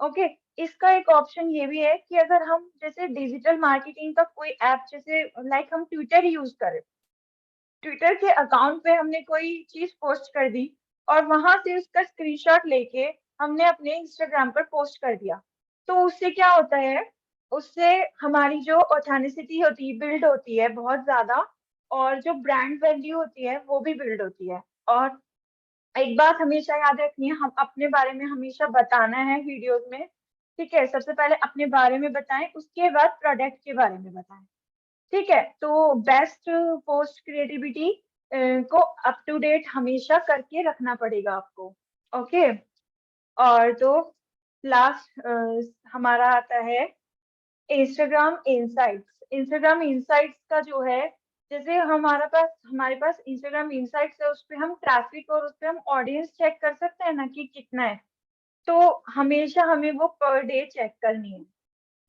ओके, इसका एक ऑप्शन ये भी है कि अगर हम जैसे डिजिटल मार्केटिंग का कोई ऐप, जैसे लाइक हम ट्विटर यूज करें, ट्विटर के अकाउंट पे हमने कोई चीज पोस्ट कर दी और वहां से उसका स्क्रीनशॉट लेके हमने अपने इंस्टाग्राम पर पोस्ट कर दिया, तो उससे क्या होता है, उससे हमारी जो ऑथेंटिसिटी होती है बिल्ड होती है बहुत ज्यादा, और जो ब्रांड वैल्यू होती है वो भी बिल्ड होती है। और एक बात हमेशा याद रखनी है, हम अपने बारे में हमेशा बताना है वीडियोस में। ठीक है, सबसे पहले अपने बारे में बताएं, उसके बाद प्रोडक्ट के बारे में बताएं। ठीक है, तो बेस्ट पोस्ट क्रिएटिविटी को अप टू डेट हमेशा करके रखना पड़ेगा आपको। ओके, और तो लास्ट हमारा आता है इंस्टाग्राम इंसाइट्स। इंस्टाग्राम इंसाइट्स का जो है, जैसे हमारे पास इंस्टाग्राम इंसाइट्स है, उस पे हम ट्रैफिक और उस पे हम ऑडियंस चेक कर सकते हैं ना कि कितना है। तो हमेशा हमें वो पर डे चेक करनी है।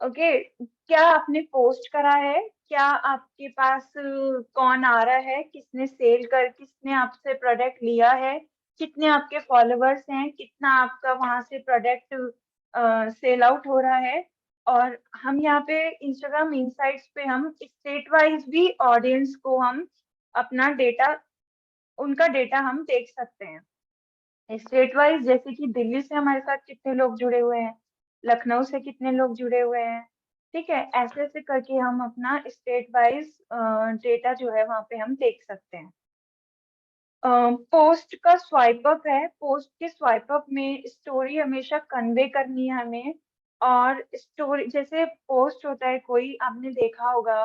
ओके, क्या आपने पोस्ट करा है, क्या आपके पास कौन आ रहा है, किसने सेल कर, किसने आपसे प्रोडक्ट लिया है, कितने आपके फॉलोअर्स हैं, कितना आपका वहां से प्रोडक्ट सेल आउट हो रहा है। और हम यहाँ पे इंस्टाग्राम इंसाइट्स पे हम स्टेट वाइज भी ऑडियंस को हम अपना डेटा, उनका डेटा हम देख सकते हैं स्टेट वाइज। जैसे कि दिल्ली से हमारे साथ कितने लोग जुड़े हुए हैं, लखनऊ से कितने लोग जुड़े हुए हैं, ठीक है। ऐसे ऐसे करके हम अपना स्टेट वाइज डेटा जो है वहां पे हम देख सकते हैं। पोस्ट का स्वाइप अप है, पोस्ट के स्वाइप अप में स्टोरी हमेशा कन्वे करनी है हमें। और स्टोरी जैसे पोस्ट होता है कोई, आपने देखा होगा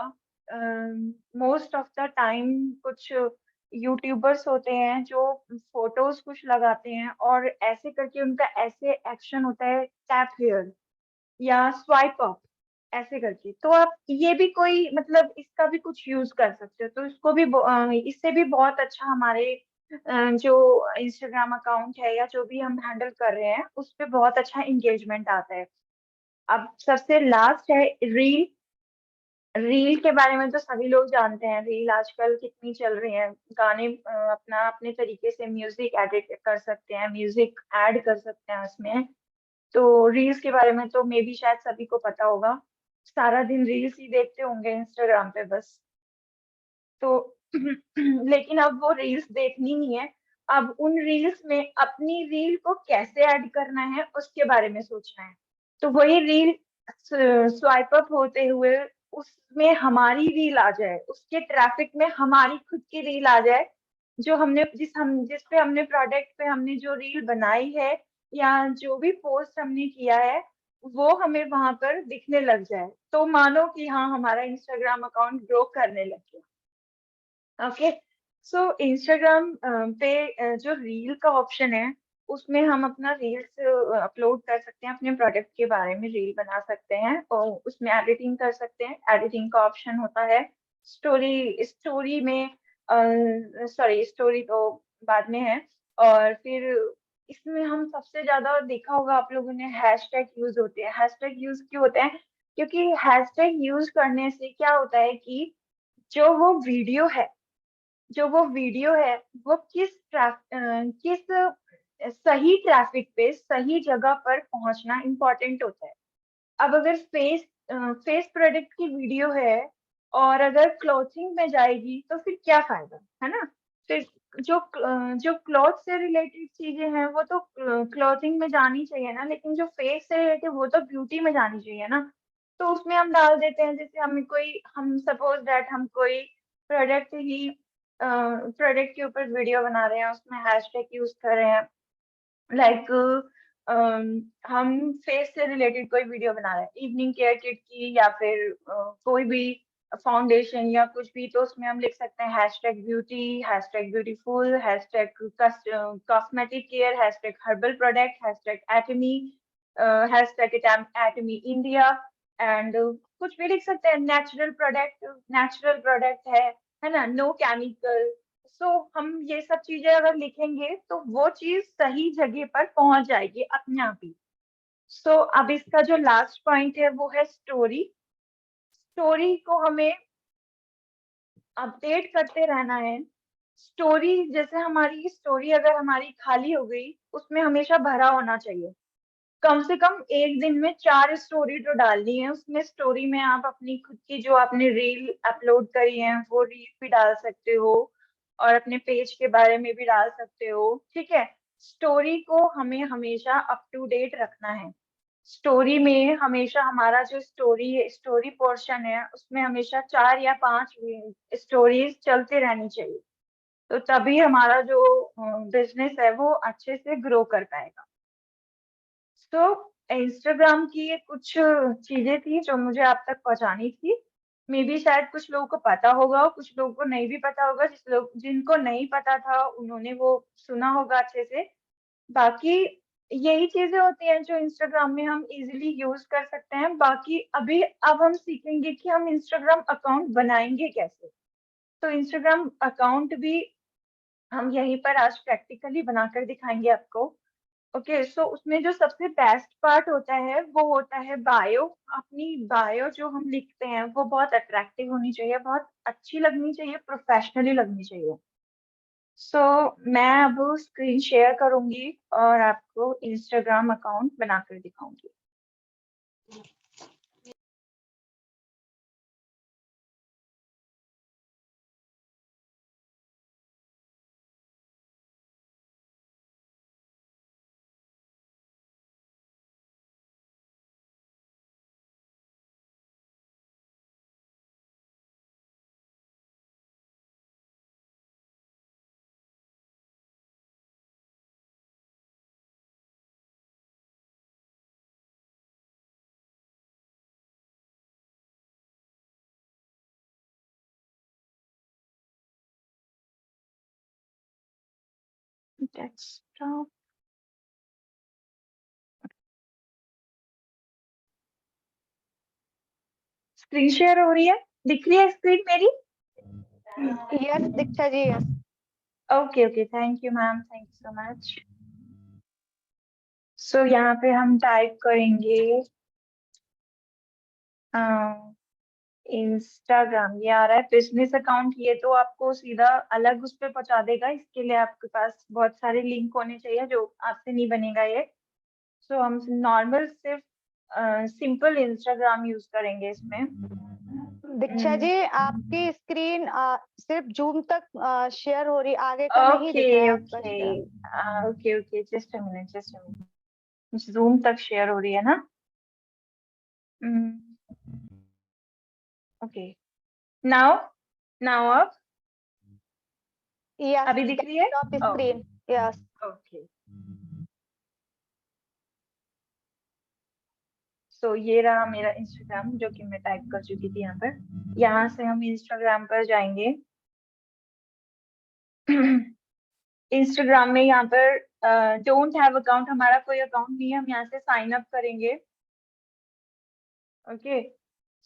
मोस्ट ऑफ द टाइम कुछ यूट्यूबर्स होते हैं जो फोटोज कुछ लगाते हैं और ऐसे करके उनका ऐसे एक्शन होता है, टैप हियर या स्वाइप अप ऐसे करके। तो आप ये भी कोई मतलब इसका भी कुछ यूज कर सकते हो। तो इसको भी इससे भी बहुत अच्छा हमारे जो इंस्टाग्राम अकाउंट है या जो भी हम हैंडल कर रहे हैं उस पे बहुत अच्छा इंगेजमेंट आता है। अब सबसे लास्ट है रील। रील के बारे में तो सभी लोग जानते हैं, रील आजकल कितनी चल रही है। गाने अपना अपने तरीके से म्यूजिक एडिट कर सकते हैं, म्यूजिक ऐड कर सकते हैं उसमें। तो रील्स के बारे में तो मे भी शायद सभी को पता होगा, सारा दिन रील्स ही देखते होंगे इंस्टाग्राम पे बस। तो लेकिन अब वो रील्स देखनी नहीं है, अब उन रील्स में अपनी रील को कैसे ऐड करना है उसके बारे में सोचना है। तो वही रील स्वाइप अप होते हुए उसमें हमारी रील आ जाए, उसके ट्रैफिक में हमारी खुद की रील आ जाए, जो हमने जिस पे हमने प्रोडक्ट पे हमने जो रील बनाई है या जो भी पोस्ट हमने किया है वो हमें वहां पर दिखने लग जाए, तो मानो कि हाँ हमारा इंस्टाग्राम अकाउंट ग्रो करने लग गया। ओके, सो इंस्टाग्राम पे जो रील का ऑप्शन है उसमें हम अपना रील्स अपलोड कर सकते हैं, अपने प्रोडक्ट के बारे में रील बना सकते हैं और उसमें एडिटिंग कर सकते हैं। एडिटिंग का ऑप्शन होता है। स्टोरी स्टोरी में सॉरी स्टोरी तो बाद में है। और फिर इसमें हम सबसे ज्यादा देखा होगा आप लोगों ने, हैशटैग यूज होते हैं। हैशटैग यूज क्यों होते हैं? क्योंकि हैशटैग यूज करने से क्या होता है कि जो वो वीडियो है जो वो वीडियो है वो किस सही ट्रैफिक पे सही जगह पर पहुंचना इम्पोर्टेंट होता है। अब अगर फेस प्रोडक्ट की वीडियो है और अगर क्लॉथिंग में जाएगी तो फिर क्या फायदा, है ना। फिर जो क्लॉथ से रिलेटेड चीजें हैं वो तो क्लॉथिंग में जानी चाहिए ना, लेकिन जो फेस से रिलेटेड वो तो ब्यूटी में जानी चाहिए ना। तो उसमें हम डाल देते हैं, जैसे हम सपोज दैट हम कोई प्रोडक्ट ही प्रोडक्ट के ऊपर वीडियो बना रहे हैं, उसमें हैशटैग यूज कर रहे हैं, लाइक हम फेस से रिलेटेड कोई वीडियो बना रहे हैं, इवनिंग केयर किट की या फिर कोई भी फाउंडेशन या कुछ भी, तो उसमें हम लिख सकते हैं hashtag beauty, hashtag beautiful, hashtag cosmetic care, hashtag herbal product, hashtag Atmi, hashtag Atmi India. And कुछ भी लिख सकते हैं, नेचुरल प्रोडक्ट है ना, नो केमिकल। सो हम ये सब चीजें अगर लिखेंगे तो वो चीज सही जगह पर पहुंच जाएगी अपने आप ही। सो अब इसका जो लास्ट पॉइंट है वो है स्टोरी। स्टोरी को हमें अपडेट करते रहना है। स्टोरी जैसे हमारी स्टोरी अगर हमारी खाली हो गई, उसमें हमेशा भरा होना चाहिए। कम से कम एक दिन में 4 स्टोरी तो डालनी है। उसमें स्टोरी में आप अपनी खुद की जो आपने रील अपलोड करी है वो रील भी डाल सकते हो और अपने पेज के बारे में भी डाल सकते हो, ठीक है। स्टोरी को हमें हमेशा अप टू डेट रखना है। स्टोरी में हमेशा हमारा जो स्टोरी पोर्शन है उसमें हमेशा 4 या 5 स्टोरीज चलते रहनी चाहिए, तो तभी हमारा जो बिजनेस है वो अच्छे से ग्रो कर पाएगा। तो इंस्टाग्राम की ये कुछ चीजें थी जो मुझे आप तक पहुंचानी थी। मे बी शायद कुछ लोगों को पता होगा, कुछ लोगों को नहीं भी पता होगा। जिनको नहीं पता था उन्होंने वो सुना होगा अच्छे से। बाकी यही चीजें होती हैं जो इंस्टाग्राम में हम इजीली यूज कर सकते हैं। बाकी अब हम सीखेंगे कि हम इंस्टाग्राम अकाउंट बनाएंगे कैसे। तो इंस्टाग्राम अकाउंट भी हम यहीं पर आज प्रैक्टिकली बनाकर दिखाएंगे आपको। ओके, सो उसमें जो सबसे बेस्ट पार्ट होता है वो होता है बायो। अपनी बायो जो हम लिखते हैं वो बहुत अट्रैक्टिव होनी चाहिए, बहुत अच्छी लगनी चाहिए, प्रोफेशनली लगनी चाहिए। सो मैं अब स्क्रीन शेयर करूंगी और आपको इंस्टाग्राम अकाउंट बनाकर दिखाऊंगी। डेस्कटॉप। स्क्रीन शेयर हो रही है, दिख रही है स्क्रीन मेरी? Yes Diksha ji, yes. Okay okay, thank you ma'am, thank you so much. So यहाँ पे हम टाइप करेंगे इंस्टाग्राम। ये आ रहा है बिजनेस अकाउंट, ये तो आपको सीधा अलग उस पे पहुंचा देगा। इसके लिए आपके पास बहुत सारे लिंक होने चाहिए जो आपसे नहीं बनेगा ये। सो हम नॉर्मल सिर्फ सिंपल इंस्टाग्राम यूज करेंगे इसमें। दीक्षा जी, आपकी स्क्रीन सिर्फ जूम तक शेयर हो रही, आगे का नहीं ओके दिख रहा है आपका okay share. Okay okay, just a minute, just a minute. Zoom तक शेयर हो रही है ना? ओके, नाउ नाउ अब यस, अभी दिख रही है? Desktop screen. यस। ओके, सो ये रहा मेरा इंस्टाग्राम जो कि मैं टाइप कर चुकी थी यहाँ पर। यहाँ से हम इंस्टाग्राम पर जाएंगे। इंस्टाग्राम में यहाँ पर डोंट हैव अकाउंट, हमारा कोई अकाउंट नहीं है, हम यहाँ से साइन अप करेंगे। ओके,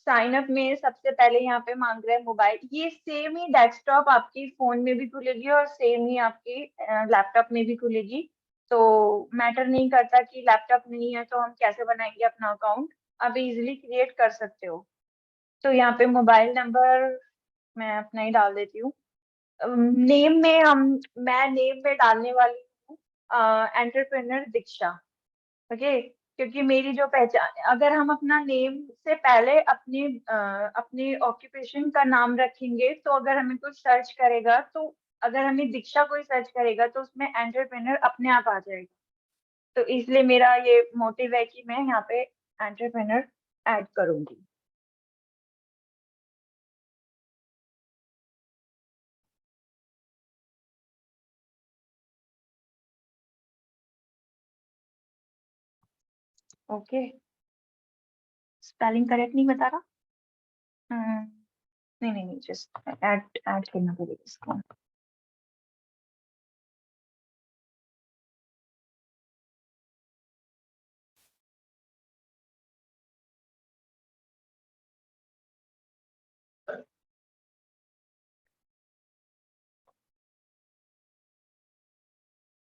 साइन अप में सबसे पहले यहाँ पे मांग रहा है मोबाइल। ये सेम ही डेस्कटॉप आपकी फोन में भी खुलेगी और सेम ही आपकी लैपटॉप में भी खुलेगी। तो मैटर नहीं करता कि लैपटॉप नहीं है तो हम कैसे बनाएंगे अपना अकाउंट, आप इजीली क्रिएट कर सकते हो। तो यहाँ पे मोबाइल नंबर मैं अपना ही डाल देती हूँ। नेम में मैं नेम में डालने वाली हूँ एंटरप्रेन्योर दीक्षा। ओके, क्योंकि मेरी जो पहचान, अगर हम अपना नेम से पहले अपने ऑक्यूपेशन का नाम रखेंगे तो अगर हमें कुछ सर्च करेगा तो अगर हमें दीक्षा कोई सर्च करेगा तो उसमें एंटरप्रेन्योर अपने आप आ जाएगा। तो इसलिए मेरा ये मोटिव है कि मैं यहाँ पे एंटरप्रेन्योर ऐड करूंगी। ओके, स्पेलिंग करेक्ट नहीं बता रहा? नहीं नहीं नहीं, जस्ट ऐड ऐड करना पड़ेगा इसको।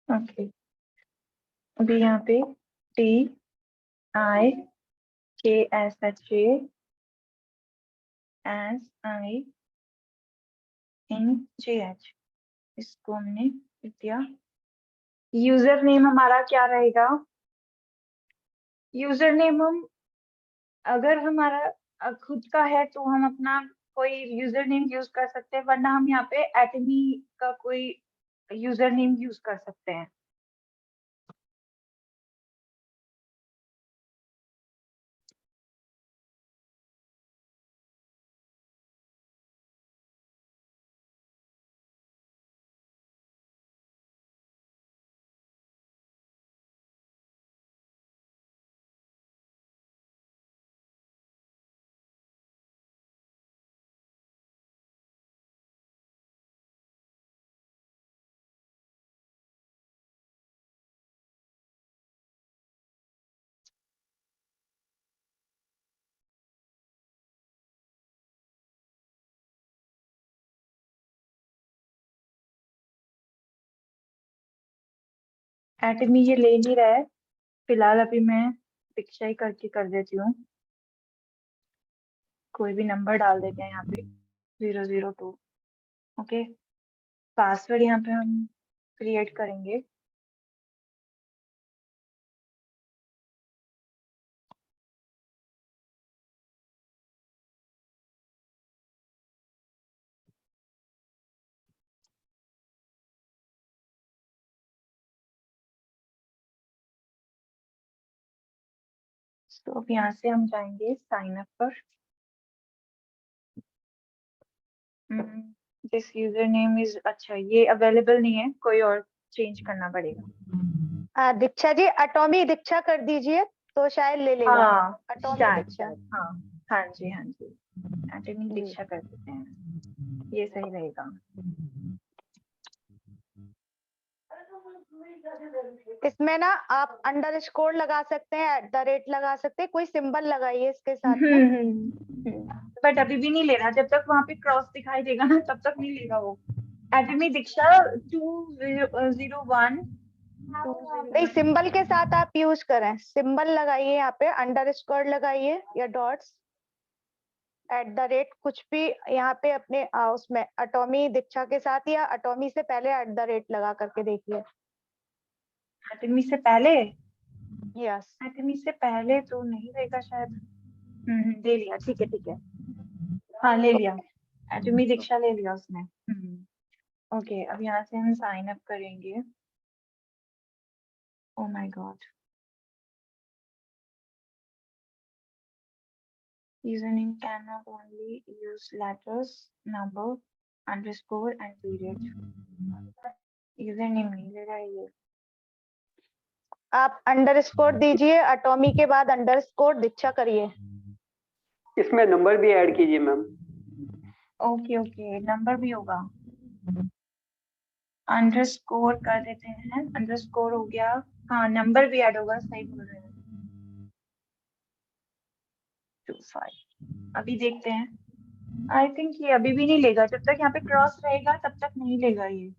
ओके, अभी यहाँ पे TIKSHASINJH, इसको हमने लिख दिया। यूजर नेम हमारा क्या रहेगा? यूजर नेम हम, अगर हमारा खुद का है तो हम अपना कोई यूजर नेम यूज कर सकते हैं, वरना हम यहाँ पे एटमी का कोई यूजर नेम यूज कर सकते हैं। एटमी ये ले नहीं रहा है फिलहाल, अभी मैं दीक्षा ही करके कर देती हूँ। कोई भी नंबर डाल देते हैं यहाँ पे 002। ओके, पासवर्ड यहाँ पे हम क्रिएट करेंगे। तो अब यहाँ से हम जाएंगे साइन अप पर। दिस यूजर नेम इज, अच्छा ये अवेलेबल नहीं है, कोई और चेंज करना पड़ेगा। दीक्षा जी अटोमी दीक्षा कर दीजिए तो शायद ले लेगा। हाँ अटोमी दीक्षा। हाँ हाँ जी हाँ जी, एटमी दीक्षा कर देते हैं, ये सही रहेगा। इसमें ना आप अंडरस्कोर लगा सकते हैं, @ लगा सकते हैं, कोई सिंबल लगाइए इसके साथ में। बट अभी भी नहीं ले रहा, जब तक वहां पे क्रॉस दिखाई देगा ना तब तक नहीं लेगा वो। एटमी दीक्षा 201। नहीं, सिंबल के साथ आप यूज करें, सिंबल लगाइए, यहाँ पे अंडरस्कोर लगाइए या डॉट्स, @ कुछ भी यहाँ पे अपने उसमें अटोमी दीक्षा के साथ या अटोमी से पहले @ लगा करके देखिए। एटमी से पहले, यस, एटमी से पहले तो नहीं रहेगा शायद। ले लिया, ठीक है ठीक है, हाँ ले लिया, एटमी दीक्षा ले लिया उसने। ओके, अब यहाँ से हम साइन अप करेंगे। Oh my God, username cannot only use letters, number, underscore and period। Username नहीं ले रहा है ये। आप अंडरस्कोर दीजिए, अटोमी के बाद अंडरस्कोर दीक्षा करिए। इसमें नंबर भी ऐड कीजिए मैम। ओके ओके, नंबर भी होगा, अंडरस्कोर कर देते हैं, अंडरस्कोर हो गया। हाँ नंबर भी ऐड होगा, सही बोल रहे हैं। 25 अभी देखते हैं। आई थिंक ये अभी भी नहीं लेगा, जब तक यहाँ पे क्रॉस रहेगा तब तक नहीं लेगा ये।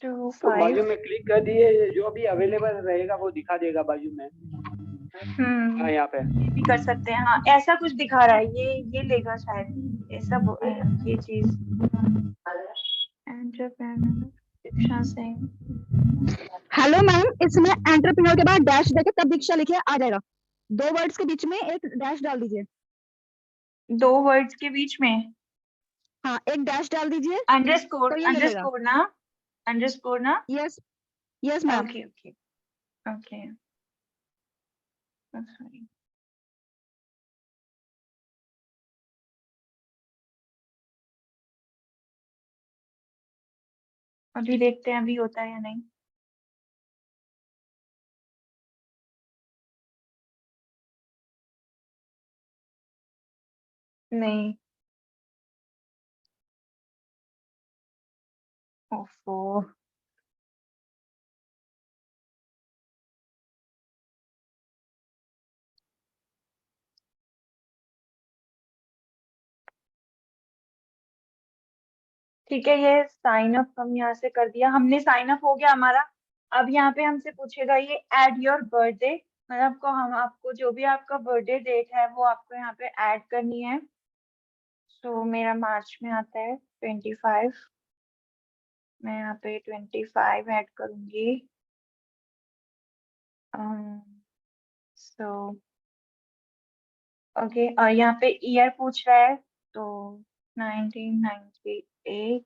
25 तो बाजू में क्लिक कर दिए, जो भी अवेलेबल रहेगा वो दिखा देगा बाजू में। हाँ यहाँ पे ये भी कर सकते हैं, हाँ ऐसा कुछ दिखा रहा है, ये लेगा शायद ऐसा ये चीज। एंटरप्रेन्योर दीक्षा सिंह। हेलो मैम, इसमें एंटरप्रेन्योर के बाद डैश देके तब दीक्षा लिखे आ जाएगा। 2 वर्ड्स के बीच में एक डैश डाल दीजिए। 2 वर्ड्स के बीच में हाँ, एक डैश डाल दीजिए अंडरस्कोर, तो ये ले लेगा। अंडरस्कोर ना, अंडरस्कोर ना। Yes yes ma'am. Okay okay okay, sorry. अभी देखते हैं अभी होता है या नहीं। नहीं, ओफो, ठीक है, ये साइन अप हम यहाँ से कर दिया, हमने साइन अप हो गया हमारा। अब यहाँ पे हमसे पूछेगा ये ऐड योर बर्थडे, मतलब को हम आपको जो भी आपका बर्थडे डेट है वो आपको यहाँ पे ऐड करनी है। सो मेरा मार्च में आता है 25, मैं यहाँ पे 25 ऐड करूंगी। सो ओके, और यहाँ पे ईयर पूछ रहा है तो 1998।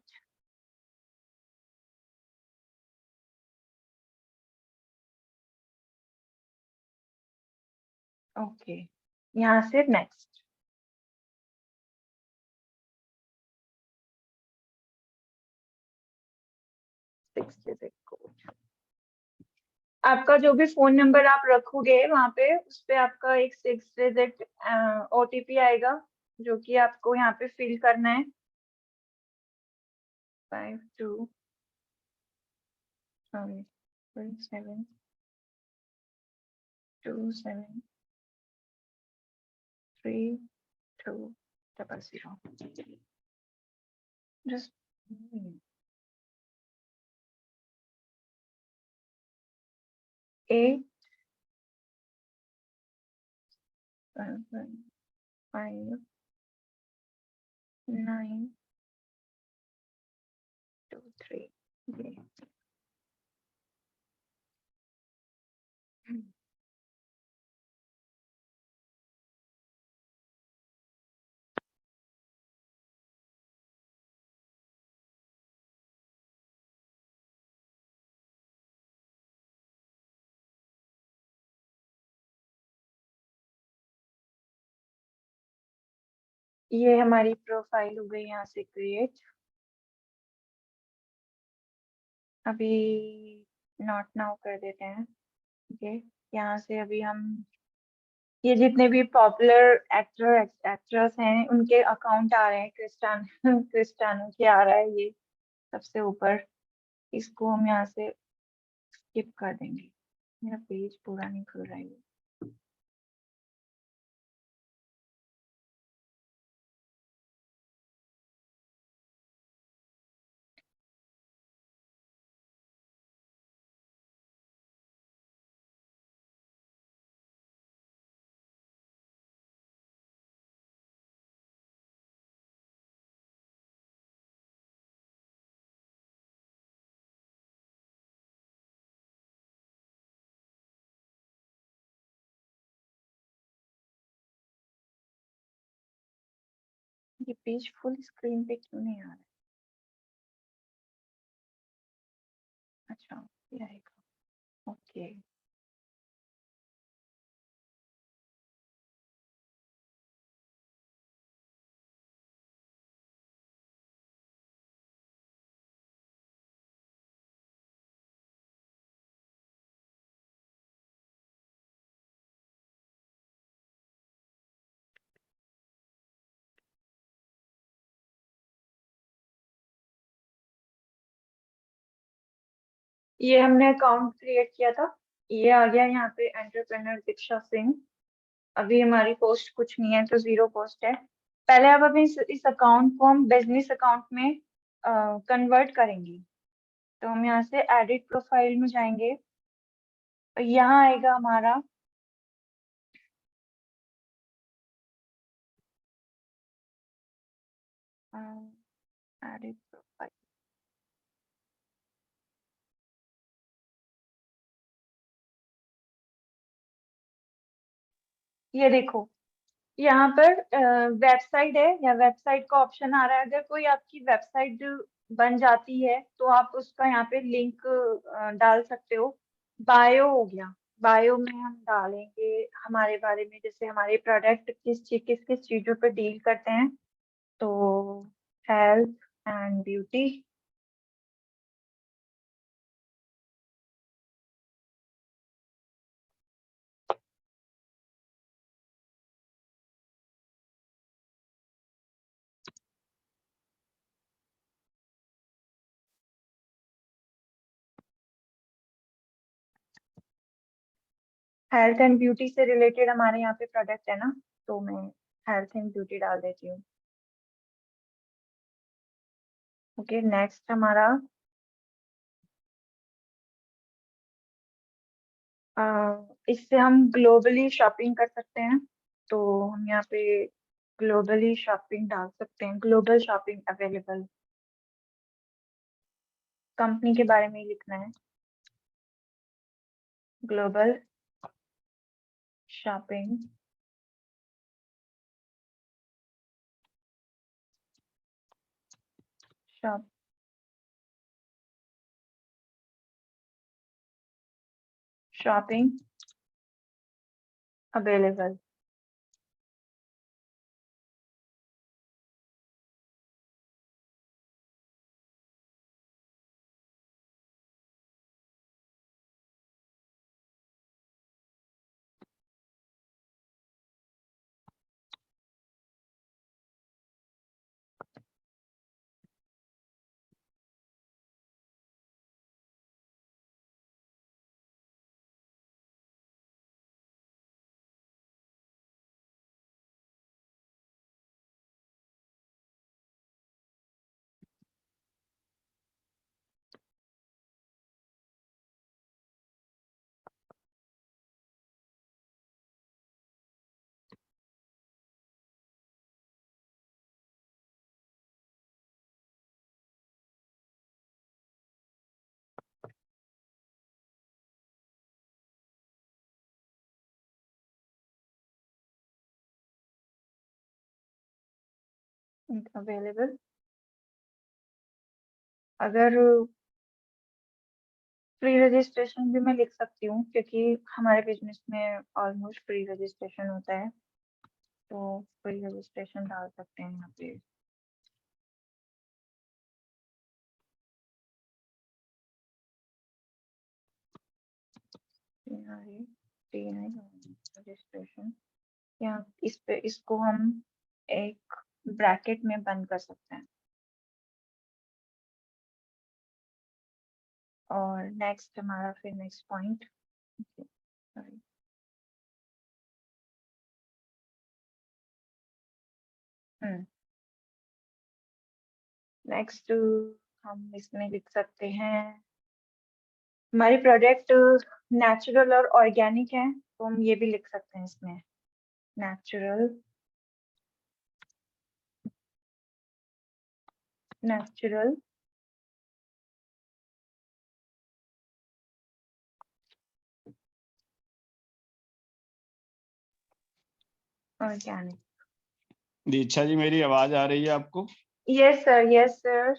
ओके, यहाँ से नेक्स्ट। आपका जो भी फोन नंबर आप रखोगे वहां पे, उस पे आपका एक 6 डिजिट OTP आएगा, जो कि आपको यहाँ पे फिल करना है। 52 सॉरी 7 2 7 3 2 0 0। जस्ट 8 7 5 9 2 3 ये ये हमारी प्रोफाइल हो गई यहाँ से क्रिएट। अभी नॉट नाउ कर देते हैं। ठीक है, यहाँ से अभी हम ये जितने भी पॉपुलर एक्टर एक्ट्रेस हैं उनके अकाउंट आ रहे हैं। क्रिस्टानो क्रिस्टानो के आ रहा है ये सबसे ऊपर। इसको हम यहाँ से स्किप कर देंगे। मेरा पेज पूरा नहीं खुल रहा है ये। ये पेज फुल स्क्रीन पे क्यों नहीं आ रहा है? अच्छा, ये आएगा। ओके, ये हमने अकाउंट क्रिएट किया था। ये आ गया यहाँ पे एंटरप्रेन्योर दीक्षा सिंह। अभी हमारी पोस्ट कुछ नहीं है तो 0 पोस्ट है। पहले अब अभी इस अकाउंट को हम बिजनेस अकाउंट में कन्वर्ट करेंगे। तो हम यहाँ से एडिट प्रोफाइल में जाएंगे। और यहाँ आएगा हमारा एडिट प्रोफाइल। ये देखो, यहाँ पर वेबसाइट है या वेबसाइट का ऑप्शन आ रहा है। अगर कोई आपकी वेबसाइट बन जाती है तो आप उसका यहाँ पे लिंक डाल सकते हो। बायो हो गया, बायो में हम डालेंगे हमारे बारे में, जैसे हमारे प्रोडक्ट किस किस चीजों पर डील करते हैं। तो health and beauty, health and beauty से रिलेटेड हमारे यहाँ पे प्रोडक्ट है ना, तो मैं हेल्थ एंड ब्यूटी डाल देती हूँ। ओके, नेक्स्ट हमारा इससे हम ग्लोबली शॉपिंग कर सकते हैं। तो हम यहाँ पे ग्लोबली शॉपिंग डाल सकते हैं। ग्लोबल शॉपिंग अवेलेबल, कंपनी के बारे में ही लिखना है। Global shopping shop shopping available. Available, अगर फ्री रजिस्ट्रेशन भी मैं लिख सकती हूँ क्योंकि हमारे बिजनेस में ऑलमोस्ट फ्री रजिस्ट्रेशन होता है, तो फ्री रजिस्ट्रेशन डाल सकते हैं यहाँ पे। रजिस्ट्रेशन, या इस पे इसको हम एक ब्रैकेट में बंद कर सकते हैं। और नेक्स्ट हमारा फिर नेक्स्ट पॉइंट, नेक्स्ट हम इसमें लिख सकते हैं हमारी प्रोडक्ट नेचुरल और ऑर्गेनिक है, तो हम ये भी लिख सकते हैं इसमें, नेचुरल ऑर्गेनिक। दीक्षा जी, मेरी आवाज आ रही है आपको? Yes sir, yes sir.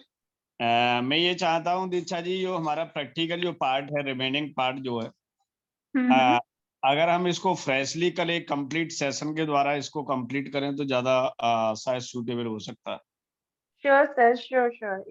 मैं ये चाहता हूँ दीक्षा जी, जो हमारा प्रैक्टिकल जो पार्ट है, रिमेनिंग पार्ट जो है, अगर हम इसको फ्रेशली कल एक कंप्लीट सेशन के द्वारा इसको कंप्लीट करें तो ज्यादा शायद सूटेबल हो सकता है। Sure sir, sure.